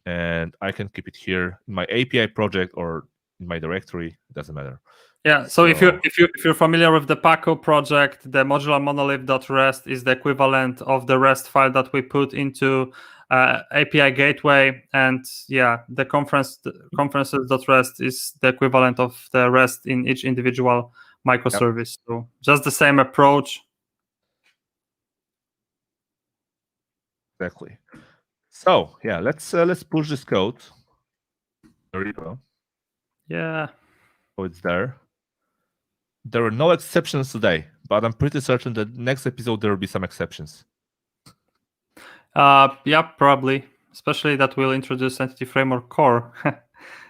And I can keep it here in my API project or in my directory. It doesn't matter. Yeah. So if you're familiar with the Paco project, the modular monolith.rest is the equivalent of the REST file that we put into API gateway, and the conferences.rest is the equivalent of the REST in each individual microservice. Yep. So just the same approach. Exactly. So let's push this code. There you go. Yeah. Oh, it's there. There were no exceptions today, but I'm pretty certain that next episode there will be some exceptions. Yeah, probably. Especially that we'll introduce Entity Framework Core.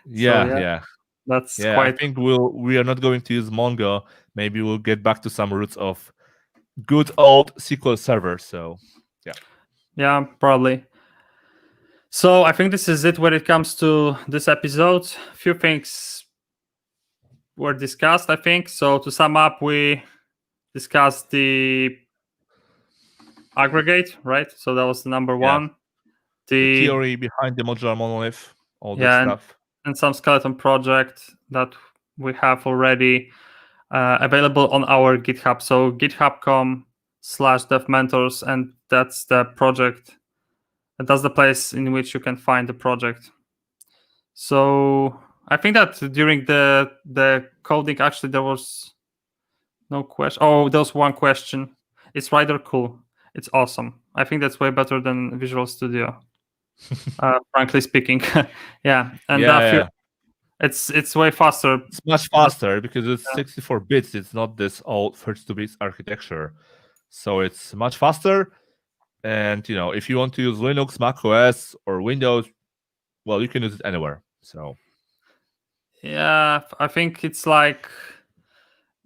That's quite. I think we are not going to use Mongo. Maybe we'll get back to some roots of good old SQL Server. So yeah, probably. So I think this is it when it comes to this episode. A few things were discussed, I think. So to sum up, we discussed the aggregate, right? So that was the number one. The theory behind the modular monolith, all that stuff. And some skeleton project that we have already available on our GitHub. So github.com/devmentors, and that's the project. And that's the place in which you can find the project. So I think that during the coding, actually, there was no question. Oh, there was one question. It's rather cool. It's awesome. I think that's way better than Visual Studio, frankly speaking. It's way faster. It's much faster because it's 64 bits. It's not this old 32 bits architecture. So it's much faster. And if you want to use Linux, Mac OS, or Windows, well, you can use it anywhere. So yeah, I think it's like,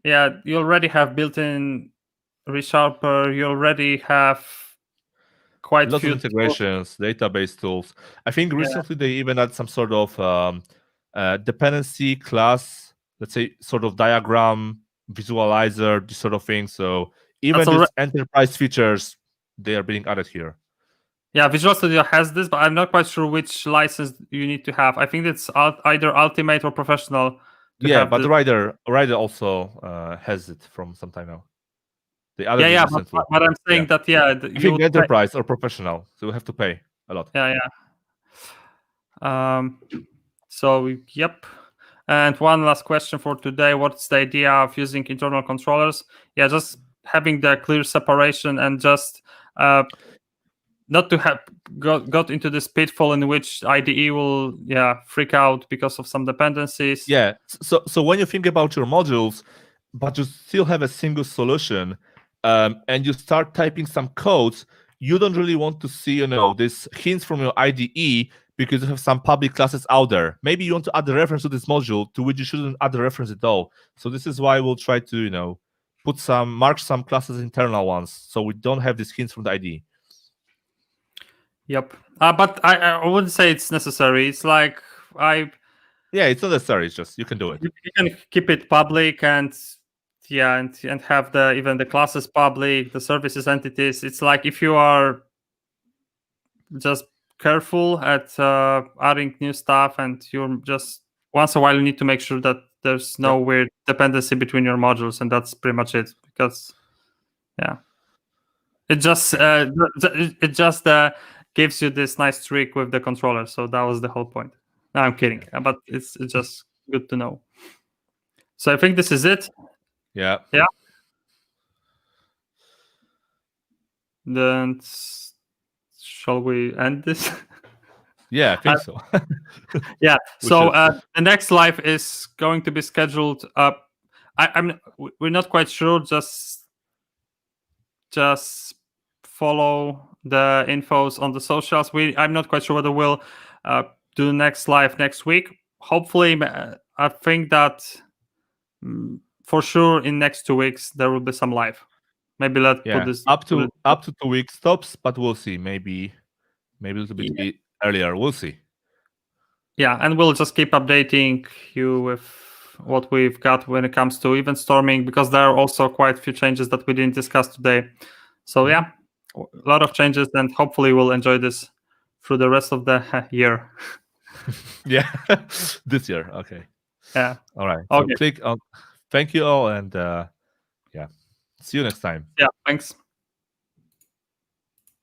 you already have built-in ReSharper. You already have quite lots few of integrations, database tools. I think recently they even had some sort of dependency class, let's say, sort of diagram visualizer, this sort of thing. So even these enterprise features, they are being added here. Yeah, Visual Studio has this, but I'm not quite sure which license you need to have. I think it's either Ultimate or Professional. But the Rider also has it from some time now. They added it recently. But I'm saying that I think enterprise or professional, so you have to pay a lot. So yep. And one last question for today: what's the idea of using internal controllers? Just having the clear separation and just not to have got into this pitfall in which IDE will freak out because of some dependencies. So when you think about your modules, but you still have a single solution, and you start typing some codes, you don't really want to see these hints from your IDE because you have some public classes out there. Maybe you want to add a reference to this module to which you shouldn't add a reference at all. So this is why we'll try to mark some classes internal ones, so we don't have these hints from the IDE. Yep. But I wouldn't say it's necessary. It's like it's not necessary. It's just you can do it. You can keep it public and have even the classes public, the services entities. It's like if you are just careful at adding new stuff, and you're just once in a while you need to make sure that there's no weird dependency between your modules, and that's pretty much it. Because it just gives you this nice trick with the controller. So that was the whole point. No, I'm kidding, but it's just good to know. So I think this is it. Yeah. Yeah. Then shall we end this? Yeah, I think so. Yeah. We So should. the next live is going to be scheduled. We're not quite sure. Just follow the infos on the socials. I'm not quite sure whether we'll do the next live next week. Hopefully, I think that for sure in next 2 weeks there will be some live. Maybe let's put Yeah, this up to 2 weeks tops, but we'll see. Maybe a little bit earlier. We'll see. Yeah, and we'll just keep updating you with what we've got when it comes to event storming, because there are also quite a few changes that we didn't discuss today. So yeah, a lot of changes, and hopefully we'll enjoy this through the rest of the year. Yeah, this year. Okay. Yeah. All right. Okay. So click on. Thank you all, and yeah, see you next time. Yeah. Thanks.